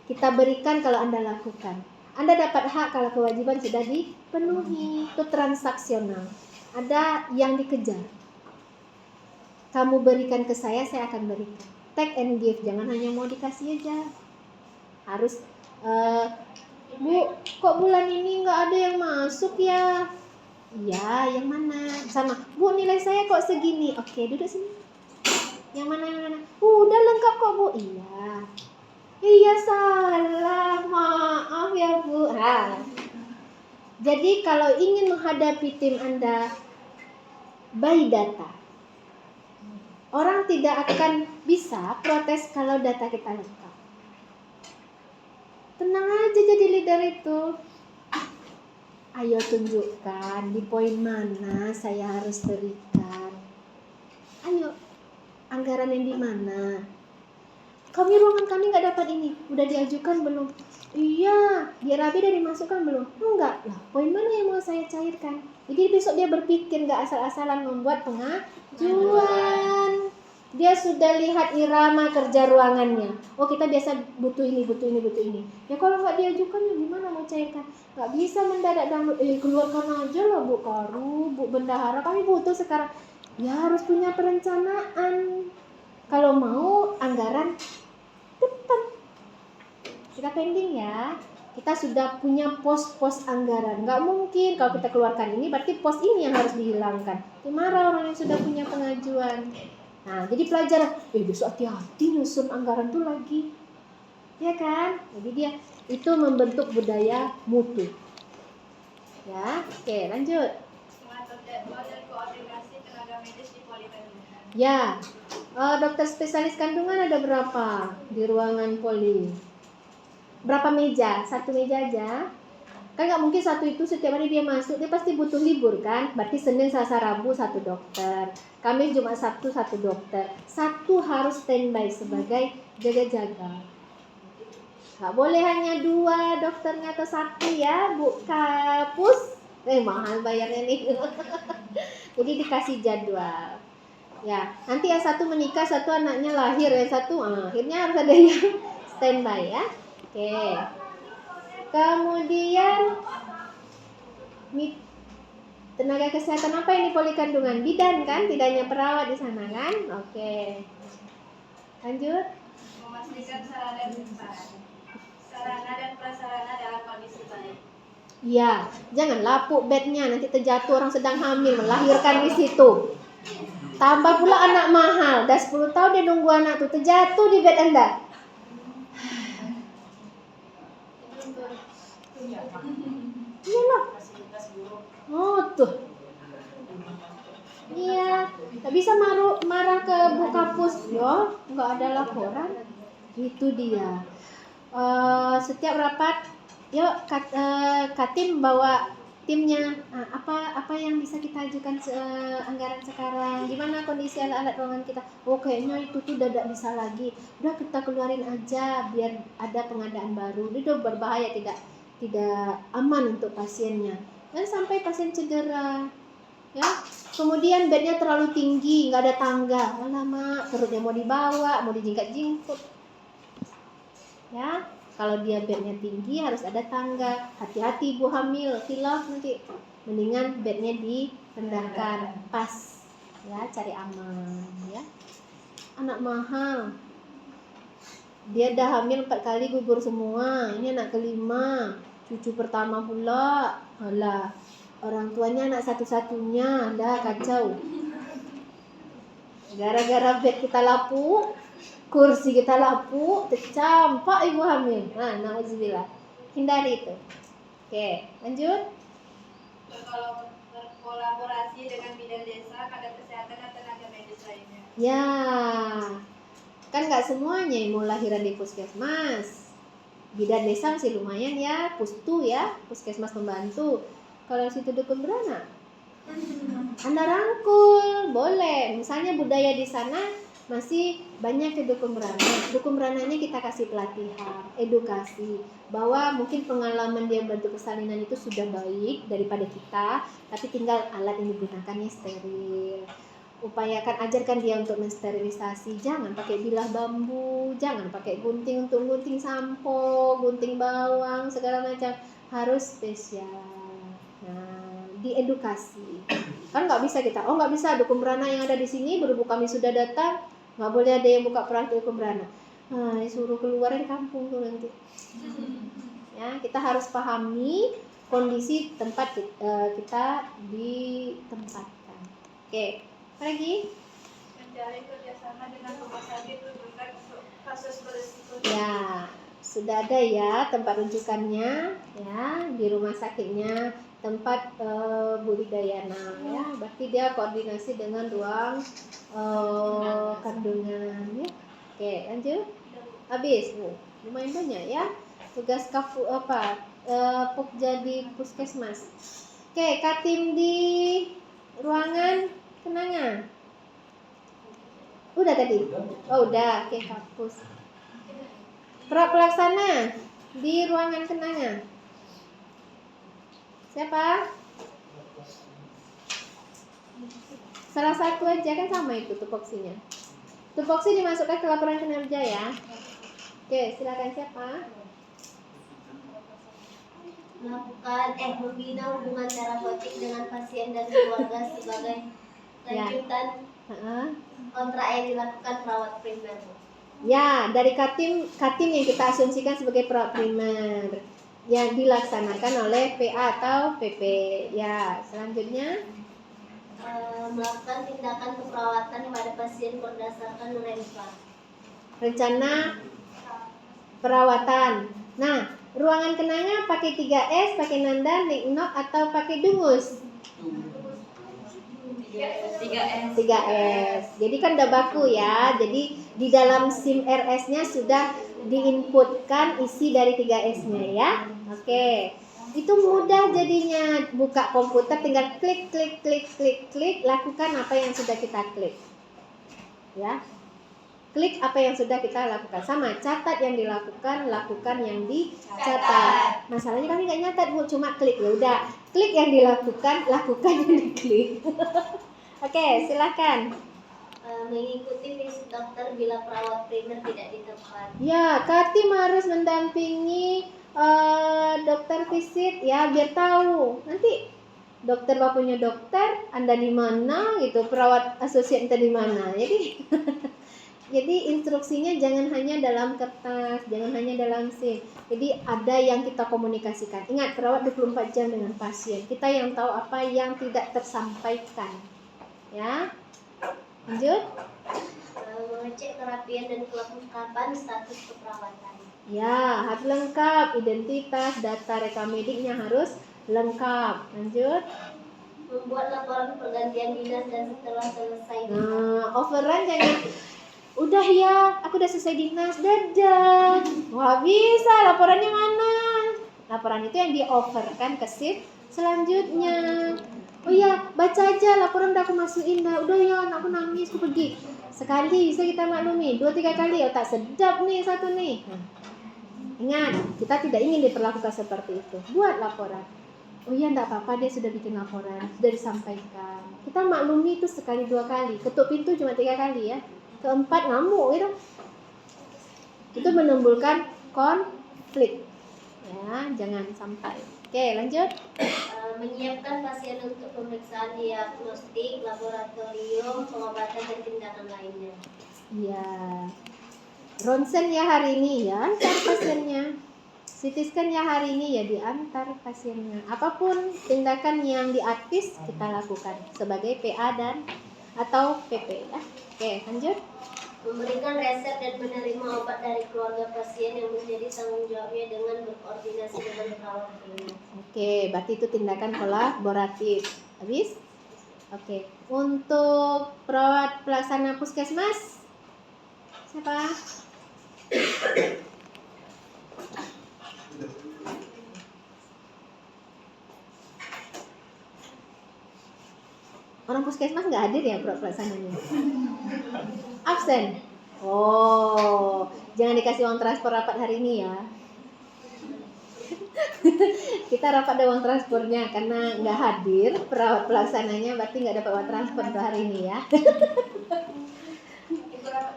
Kita berikan kalau Anda lakukan. Anda dapat hak kalau kewajiban sudah dipenuhi. Itu transaksional. Ada yang dikejar. Kamu berikan ke saya akan berikan. Take and give. Jangan hanya mau dikasih aja. Harus, Bu, kok bulan ini nggak ada yang masuk ya? Iya, yang mana? Sama. Bu, nilai saya kok segini. Oke, duduk sini. Yang mana? Udah lengkap kok, Bu. Iya, salah. Maaf ya, Bu. Jadi kalau ingin menghadapi tim Anda by data, orang tidak akan bisa protes kalau data kita lengkap. Tenang aja jadi leader itu. beliau tunjukkan di poin mana saya harus berikan. Ayo, anggaran yang di mana? Ruangan kami nggak dapat ini, udah diajukan belum? Iya, di RAB udah dimasukkan belum? Enggak lah, poin mana yang mau saya cairkan? Jadi besok dia berpikir, nggak asal-asalan membuat pengajuan. Dia sudah lihat irama kerja ruangannya. Oh, kita biasa butuh ini. Ya kalau nggak diajukan ya gimana mau cairkan? Nggak bisa mendadak download. Keluarkan aja lah Bu Karu, Bu Bendahara. Kami butuh sekarang. Ya harus punya perencanaan. Kalau mau anggaran depan. Kita pending ya. Kita sudah punya pos-pos anggaran. Nggak mungkin kalau kita keluarkan ini berarti pos ini yang harus dihilangkan. Itu marah orang yang sudah punya pengajuan. Nah, jadi pelajaran, besok hati-hati nyusun anggaran tuh lagi. Ya kan? Jadi dia itu membentuk budaya mutu. Ya, oke lanjut. Mengatur jadwal dan koordinasi tenaga medis di poli kandungan. Ya, dokter spesialis kandungan ada berapa di ruangan poli? Berapa meja? Satu meja aja. Kan nggak mungkin satu itu setiap hari dia masuk, dia pasti butuh libur kan? Berarti Senin, Selasa, Rabu satu dokter, Kamis, Jumat, Sabtu satu dokter. Satu harus standby sebagai jaga-jaga. Nggak boleh hanya 2 dokternya atau 1 ya, Bu Kapus. Mahal bayarnya nih. Jadi dikasih jadwal. Ya, nanti yang satu menikah, satu anaknya lahir, yang satu akhirnya harus ada yang standby ya. Oke. Kemudian tenaga kesehatan apa ini poli kandungan? Bidan kan? Tidak hanya perawat di sana kan? Oke. Lanjut. Memastikan sarana dan prasarana dalam kondisi baik. Iya, jangan lapuk bednya, nanti terjatuh orang sedang hamil, melahirkan di situ. Tambah pula anak mahal, udah 10 tahun dia nunggu anak tuh, terjatuh di bed Anda. Iyalah. Oh tuh. Iya, tak bisa marah ke Bu Kapus, yo, nggak ada laporan. Itu dia. Setiap rapat, yuk Katim bawa timnya. Apa yang bisa kita ajukan anggaran sekarang? Gimana kondisi alat-alat ruangan kita? Oh kayaknya itu tuh tidak bisa lagi. Udah kita keluarin aja biar ada pengadaan baru. Ini udah berbahaya, tidak aman untuk pasiennya. Dan sampai pasien cedera. Ya, kemudian bednya terlalu tinggi, nggak ada tangga. Lama perutnya mau dibawa, mau dijingkat-jingkut. Ya, kalau dia bednya tinggi harus ada tangga. Hati-hati ibu hamil, khilaf nanti. Mendingan bednya direndahkan, pas. Ya, cari aman. Ya, anak mahal. Dia dah hamil 4 kali gugur semua. Ini anak kelima, cucu pertama pula. Alah, orang tuanya anak satu-satunya, dah kacau. Gara-gara bed kita lapuk, kursi kita lapuk, tercampak ibu hamil. Nah, na'udzubillah. Hindari itu. Oke, lanjut. Berkolaborasi dengan bidan desa, kadang kesehatan dan tenaga medis lainnya. Ya, kan nggak semuanya yang mau lahiran di puskesmas. Bidan desa masih lumayan ya, pustu ya, puskesmas pembantu. Kalau situ dukun beranak, Anda rangkul, boleh. Misalnya budaya di sana masih banyak ke dukun beranak. Dukun beranaknya kita kasih pelatihan, edukasi, bahwa mungkin pengalaman dia bantu persalinan itu sudah baik daripada kita, tapi tinggal alat yang digunakannya steril. Upayakan ajarkan dia untuk mensterilisasi, jangan pakai bilah bambu, jangan pakai gunting untuk gunting sampo, gunting bawang, segala macam, harus spesial. Nah, diedukasi. Kan nggak bisa kita, nggak bisa dukun beranak yang ada di sini, berhubung kami sudah datang, nggak boleh ada yang buka peran dukun beranak. Nah, disuruh keluar dari kampung tuh nanti. Ya, kita harus pahami kondisi tempat kita ditempatkan. Oke. Apa lagi? Mencari kerjasama dengan rumah sakit rujukan untuk kasus berisiko. Ya, sudah ada ya tempat rujukannya ya di rumah sakitnya, tempat Bu Hidayana ya. Berarti dia koordinasi dengan ruang kandungan ya. Oke, lanjut. Habis. Lumayan banyak ya. Tugas Pokja di puskesmas. Oke, Katim di ruangan kenanga. Udah tadi? Oh udah, oke kapus. Pelaksana di ruangan kenanga. Siapa? Salah satu aja kan sama itu tupoksinya. Tupoksi dimasukkan ke laporan kinerja ya. Oke, silakan siapa? Membina hubungan terapeutik dengan pasien dan keluarga sebagai lanjutan kontrak yang dilakukan perawat primer. Ya, dari Katim yang kita asumsikan sebagai perawat primer yang dilaksanakan oleh PA atau PP. Ya, selanjutnya Melakukan tindakan keperawatan pada pasien berdasarkan RENPA. rencana perawatan. Nah, ruangan kenanga pakai 3S, pakai nanda, niknok atau pakai dungus? 3S. Jadi kan udah baku ya. Jadi di dalam SIM RS-nya sudah diinputkan isi dari 3S-nya ya. Oke. Itu mudah jadinya, buka komputer tinggal klik, lakukan apa yang sudah kita klik. Ya. Klik apa yang sudah kita lakukan. Sama, catat yang dilakukan, lakukan yang dicatat. Masalahnya kami nggak nyatat, Bu, cuma klik. Ya udah, klik yang dilakukan, lakukan yang diklik. Oke, silakan. Mengikuti visit dokter bila perawat primer tidak di tempat. Ya, Katim harus mendampingi dokter visit ya, biar tahu. Nanti dokter bapaknya dokter, Anda di mana gitu, perawat asosiat Anda di mana. Jadi instruksinya jangan hanya dalam kertas, jangan hanya dalam SIM. Jadi ada yang kita komunikasikan. Ingat, perawat 24 jam dengan pasien. Kita yang tahu apa yang tidak tersampaikan. Ya. Lanjut. Mengecek kerapian dan kelengkapan status keperawatan. Ya, harus lengkap. Identitas, data rekam mediknya harus lengkap. Lanjut. Membuat laporan pergantian dinas dan setelah selesai dinas. Nah, overrun jangan. Udah ya, aku udah selesai dinas, dadah. Wah bisa, laporannya mana? Laporan itu yang di-overkan ke shift selanjutnya. Oh iya, baca aja laporan udah aku masukin dah. Udah ya, anakku nangis, aku pergi. Sekali bisa kita maklumi, 2-3 kali, oh tak sedap nih satu nih. Ingat, kita tidak ingin diperlakukan seperti itu. Buat laporan. Oh iya, enggak apa-apa, dia sudah bikin laporan, sudah disampaikan. Kita maklumi itu sekali 2 kali. Ketuk pintu cuma 3 kali ya. Keempat ngamuk gitu. Itu menimbulkan konflik. Ya, jangan sampai. Oke, lanjut. Menyiapkan pasien untuk pemeriksaan diagnostik, laboratorium, pengobatan dan tindakan lainnya. Iya. Ronsen ya hari ini ya, antar pasiennya. CT scan ya hari ini ya diantar pasiennya. Apapun tindakan yang diadvis kita lakukan sebagai PA dan atau PP ya. Oke, lanjut. Memberikan resep dan menerima obat dari keluarga pasien yang menjadi tanggung jawabnya dengan berkoordinasi dengan perawat primer. Oke, berarti itu tindakan kolaboratif. Habis? Oke. Untuk perawat pelaksana puskesmas siapa? Orang puskesmas nggak hadir ya perawat pelaksananya? Absen. Oh, jangan dikasih uang transport rapat hari ini ya. Kita rapat ada uang transportnya karena nggak hadir perawat pelaksananya, berarti nggak dapat uang transport untuk hari ini ya.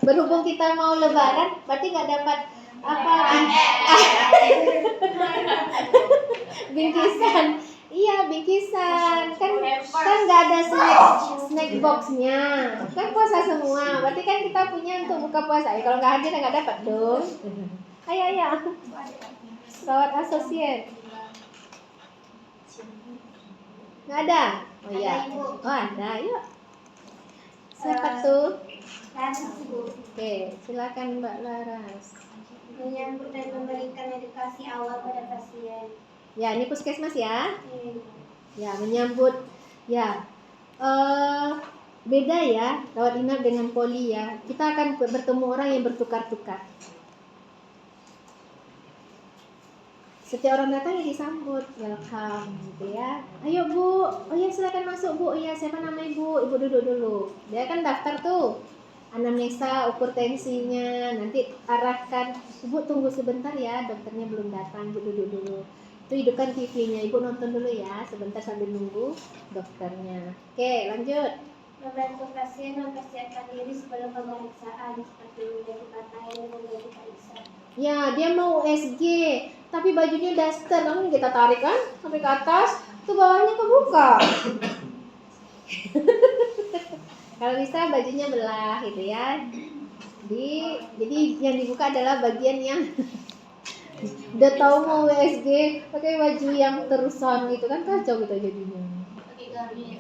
Berhubung kita mau lebaran, berarti nggak dapat apa bingkisan. Iya, bingkisan kan nggak ada snack boxnya, kan puasa semua, berarti kan kita punya untuk buka puasa. Ya, kalau nggak hadir nggak dapat dong. Ayo, perawat asosiat nggak ada? Oh iya, oh ada, yuk. Siapa tuh? Oke, silakan Mbak Laras. Menyambut dan memberikan edukasi awal pada pasien. Ya, ini puskesmas ya. Ya, menyambut. Ya, beda ya rawat inap dengan poli ya. Kita akan bertemu orang yang bertukar-tukar. setiap orang datang ya disambut, welcome gitu ya. Ayo Bu, oh ya silakan masuk Bu. Oh ya, siapa nama Ibu? Ibu duduk dulu. Dia kan daftar tuh anamnesa, ukur tensinya, nanti arahkan, Ibu tunggu sebentar ya, dokternya belum datang, Ibu duduk dulu. Itu hidupkan TV-nya, Ibu nonton dulu ya, sebentar sambil nunggu dokternya. Oke, lanjut. Membantu pasien mempersiapkan diri sebelum pemeriksaan seperti menjadi pakaian dan menjadi periksa. Ya, dia mau USG, tapi bajunya daster, langsung kita tarik kan sampai ke atas, tuh bawahnya kebuka. Kalau bisa bajunya belah gitu ya. Jadi yang dibuka adalah bagian yang udah tahu mau USG pakai baju yang terusan gitu kan, kacau gitu jadinya. Pakai gamis.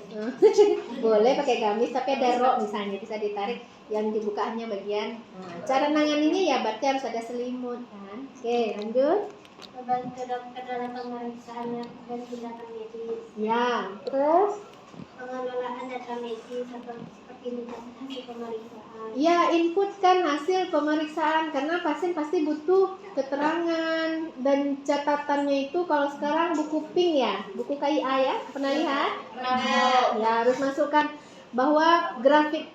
Boleh pakai gamis tapi ada rok misalnya bisa ditarik, yang dibuka hanya bagian. Nah, cara nanganinnya ya berarti harus ada selimut kan. Oke, lanjut. Membantu dokter dalam pemeriksaan dan tindakan medis. Ya, terus Pengelolaan data medis atau seperti mencatat hasil pemeriksaan. ya inputkan hasil pemeriksaan karena pasien pasti butuh keterangan dan catatannya itu kalau sekarang buku pink ya, buku KIA ya, pernah lihat? Ya harus masukkan bahwa grafik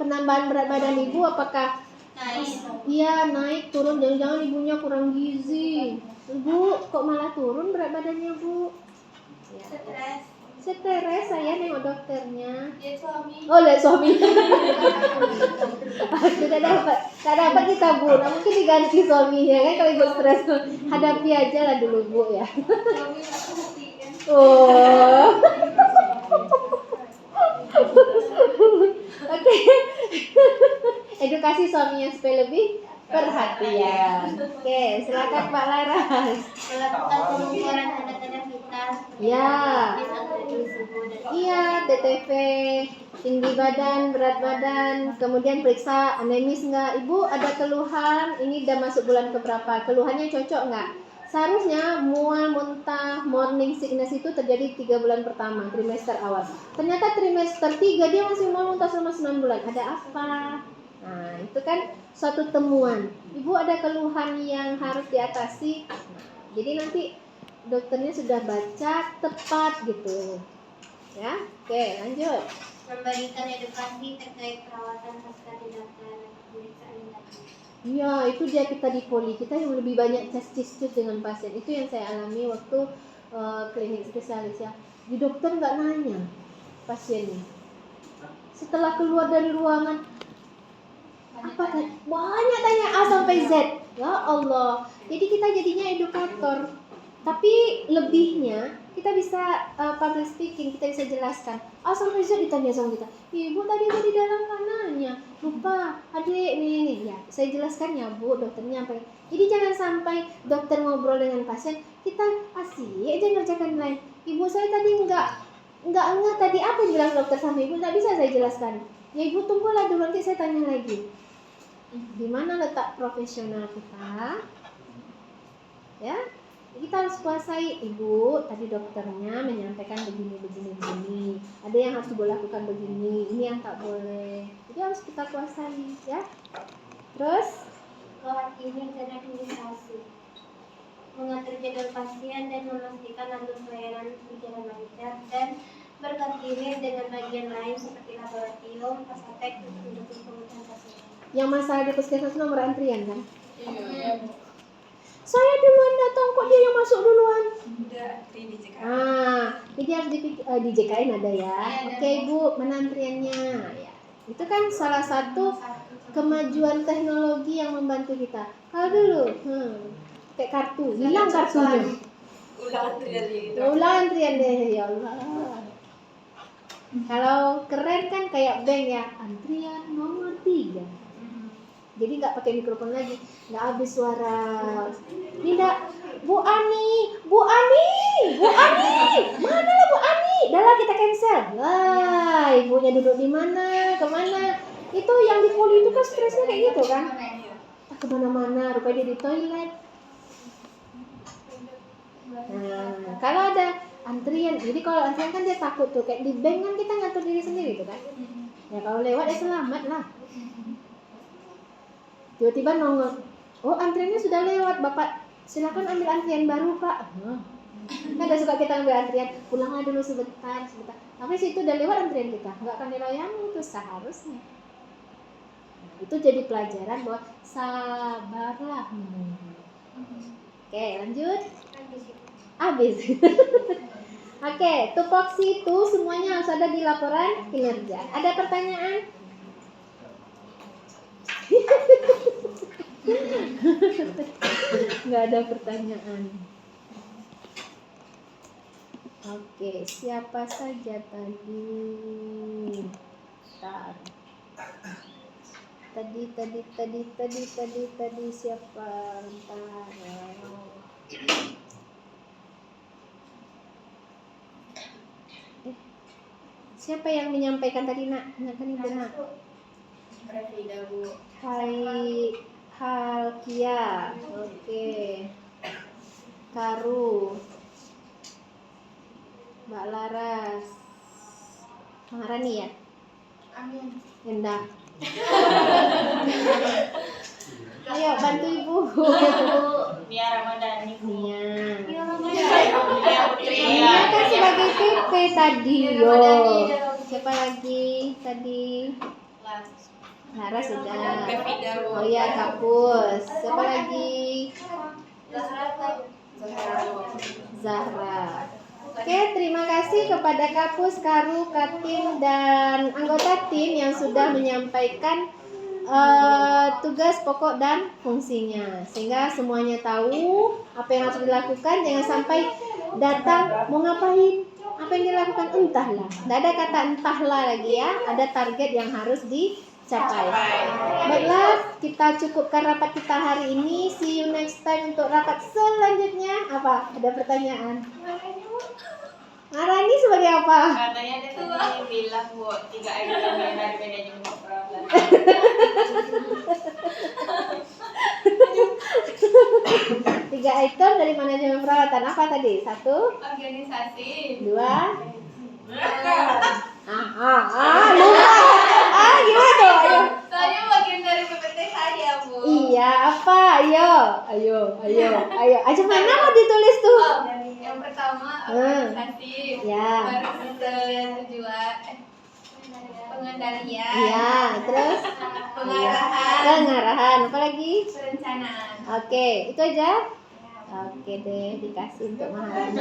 penambahan berat badan ibu apakah naik turun, jangan-jangan ibunya kurang gizi. Ibu kok malah turun berat badannya Bu? Ya. Stres saya nengok dokternya. Dia suami. Oh, lihat suami. Tidak dapat kita Bu. Nah, mungkin diganti suaminya kan kalau ibu stres. Hadapi aja lah dulu Bu ya. Suami aku hati kan. Oh. Oke. Edukasi suaminya supaya lebih perhatian. Oke, silakan Mbak Laras. Melakukan pengukuran tanda-tanda vital seperti Ya. diabetes, suhu, dan Iya, DTV, tinggi badan, berat badan, kemudian periksa anemis nggak. Ibu ada keluhan, ini udah masuk bulan keberapa? Keluhannya cocok nggak? Seharusnya mual, muntah, morning sickness itu terjadi 3 bulan pertama, trimester awal. Ternyata trimester 3 dia masih mual, muntah selama 9 bulan. Ada apa? Nah, itu kan suatu temuan. Ibu ada keluhan yang harus diatasi. Nah, jadi nanti dokternya sudah baca tepat gitu. Ya, oke lanjut. membagikan edukasi terkait perawatan pasca tindakan pemeriksaan tadi. Iya, itu dia kita di poli, kita yang lebih banyak cis-cis dengan pasien. Itu yang saya alami waktu klinik spesialis ya. Di dokter nggak nanya pasiennya. Setelah keluar dari ruangan, apa kan? Banyak tanya A sampai Z. Ya Allah. Jadi kita jadinya edukator. Tapi lebihnya kita bisa public speaking, kita bisa jelaskan. A sampai Z ditanya sama kita. Ibu tadi aku di dalam kanannya, lupa adik nih. Ya, saya jelaskan ya Bu, dokternya sampai. Jadi jangan sampai dokter ngobrol dengan pasien, kita asik aja ngerjakan lain. Ibu saya tadi enggak tadi apa yang bilang dokter sama ibu, nggak bisa saya jelaskan. Ya ibu tunggulah dulu nanti saya tanya lagi. Di mana letak profesional kita? Ya. Kita harus kuasai, ibu tadi dokternya menyampaikan begini. Ada yang harus ibu lakukan begini, ini yang tak boleh. Jadi harus kita kuasai ya. Terus Koordinir dan administrasi. Mengatur jadwal pasien dan memastikan alur pelayanan berjalan lancar dan berkoordinir dengan bagian lain seperti laboratorium, pasatek untuk mendukung kebutuhan pasien. yang masalah di puskesmas nomor antrian kan? Iya. Saya duluan datang kok dia yang masuk duluan. Udah di JKN. Jadi harus di JKN ada ya. Oke ibu, mana antriannya? Ya. Itu kan salah satu kemajuan teknologi yang membantu kita. Kalau dulu, kayak kartu, hilang kartunya. Udah antrian gitu. Ulang antrian deh, ya Allah. Kalau keren kan kayak bank ya, antrian nomor 3. Jadi nggak pakai mikrofon lagi, nggak habis suara. Tidak, Bu Ani, mana lah Bu Ani? Dah lah kita cancel. Wah, ibunya duduk di mana, kemana? Itu yang di poli itu kan stresnya kayak gitu kan? Kemana-mana, rupanya dia di toilet. Nah, kalau ada antrian, jadi kalau antrian kan dia takut tuh, kayak di bank kan kita ngatur diri sendiri tuh kan? Ya kalau lewat ya selamat lah. Tiba-tiba nongol, oh antriannya sudah lewat, Bapak silakan ambil antrian baru Pak. Kadang suka kita ambil antrian, pulanglah dulu sebentar. Tapi situ udah lewat antrian kita, nggak akan dilayani itu seharusnya. Nah, itu jadi pelajaran bahwa sabarlah menunggu. Oke, lanjut. Habis. Oke, tupoksi itu semuanya harus ada di laporan kinerja. Ada pertanyaan? Nggak ada pertanyaan. Oke, siapa saja tadi? Bentar. Tadi siapa? Bentar. Siapa yang menyampaikan tadi nak? Ingatkan ibu nak. Previda Bu. Hai Halkia. Oke. Karu. Mbak Laras. Maharani ya? Amin. Endah. Ayo bantu ibu. Nia Ramadhani Bu. Nia. Nia Putri. Nia kan sebagai PP tadi. Yo. Ramadhani. Siapa lagi tadi? Laras sudah. Previda Bu. Oh iya Kapus. Siapa lagi? Zahra. Oke, terima kasih kepada Kapus, Karu, Katim, dan anggota tim yang sudah menyampaikan tugas pokok dan fungsinya, sehingga semuanya tahu apa yang harus dilakukan. Jangan sampai datang mau ngapain, apa yang dilakukan entahlah. Tidak ada kata entahlah lagi ya. Ada target yang harus dicapai. Baiklah, kita cukupkan rapat kita hari ini. See you next time untuk rapat selanjutnya. Apa? Ada pertanyaan? Marani sebagai apa? Katanya dia tadi bilang Bu 3 item yang dari manajemen perawatan. 3 item dari manajemen perawatan. Apa tadi? 1, Organisasi. 2. Lupa. Gimana tuh? Ayo. Soalnya bagian dari PPT saya, Bu. Iya, apa? Ayo. Aja mana mau ditulis tuh? Oh, yang pertama organisasi. Ya. Baru tujuan pengendalian. Iya, terus Pengarahan. pengarahan. Apa lagi? Perencanaan. Oke, itu aja. Oke deh, dikasih untuk Maharani.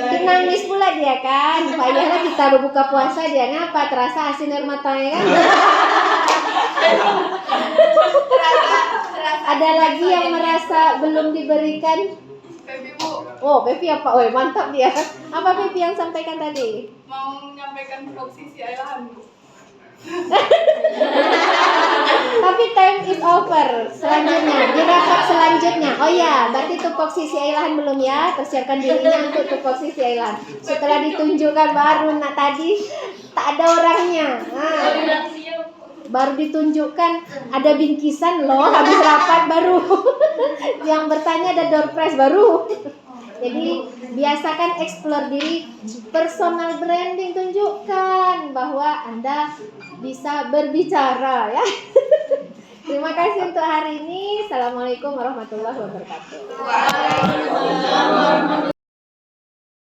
Mungkin nangis pula dia kan. Payahlah kita berbuka puasa dia ngapa terasa asin air matanya kan. Ada lagi yang merasa belum diberikan? Pepi, Bu, Oh, Pepi apa? Oh, mantap dia. Apa Pepi yang sampaikan tadi? mau menyampaikan posisi Ailahan, Bu. Tapi time is over. Selanjutnya, di rapat selanjutnya. Oh ya, berarti tupoksi si Ailahan belum ya? Persiapkan dirinya untuk tupoksi si Ailahan. Setelah ditunjukkan baru nak tadi tak ada orangnya. Baru ditunjukkan ada bingkisan loh habis rapat baru. Yang bertanya ada door prize baru. Jadi biasakan explore diri, personal branding, tunjukkan bahwa Anda bisa berbicara ya. Terima kasih untuk hari ini. Assalamualaikum warahmatullahi wabarakatuh. Waalaikumsalam.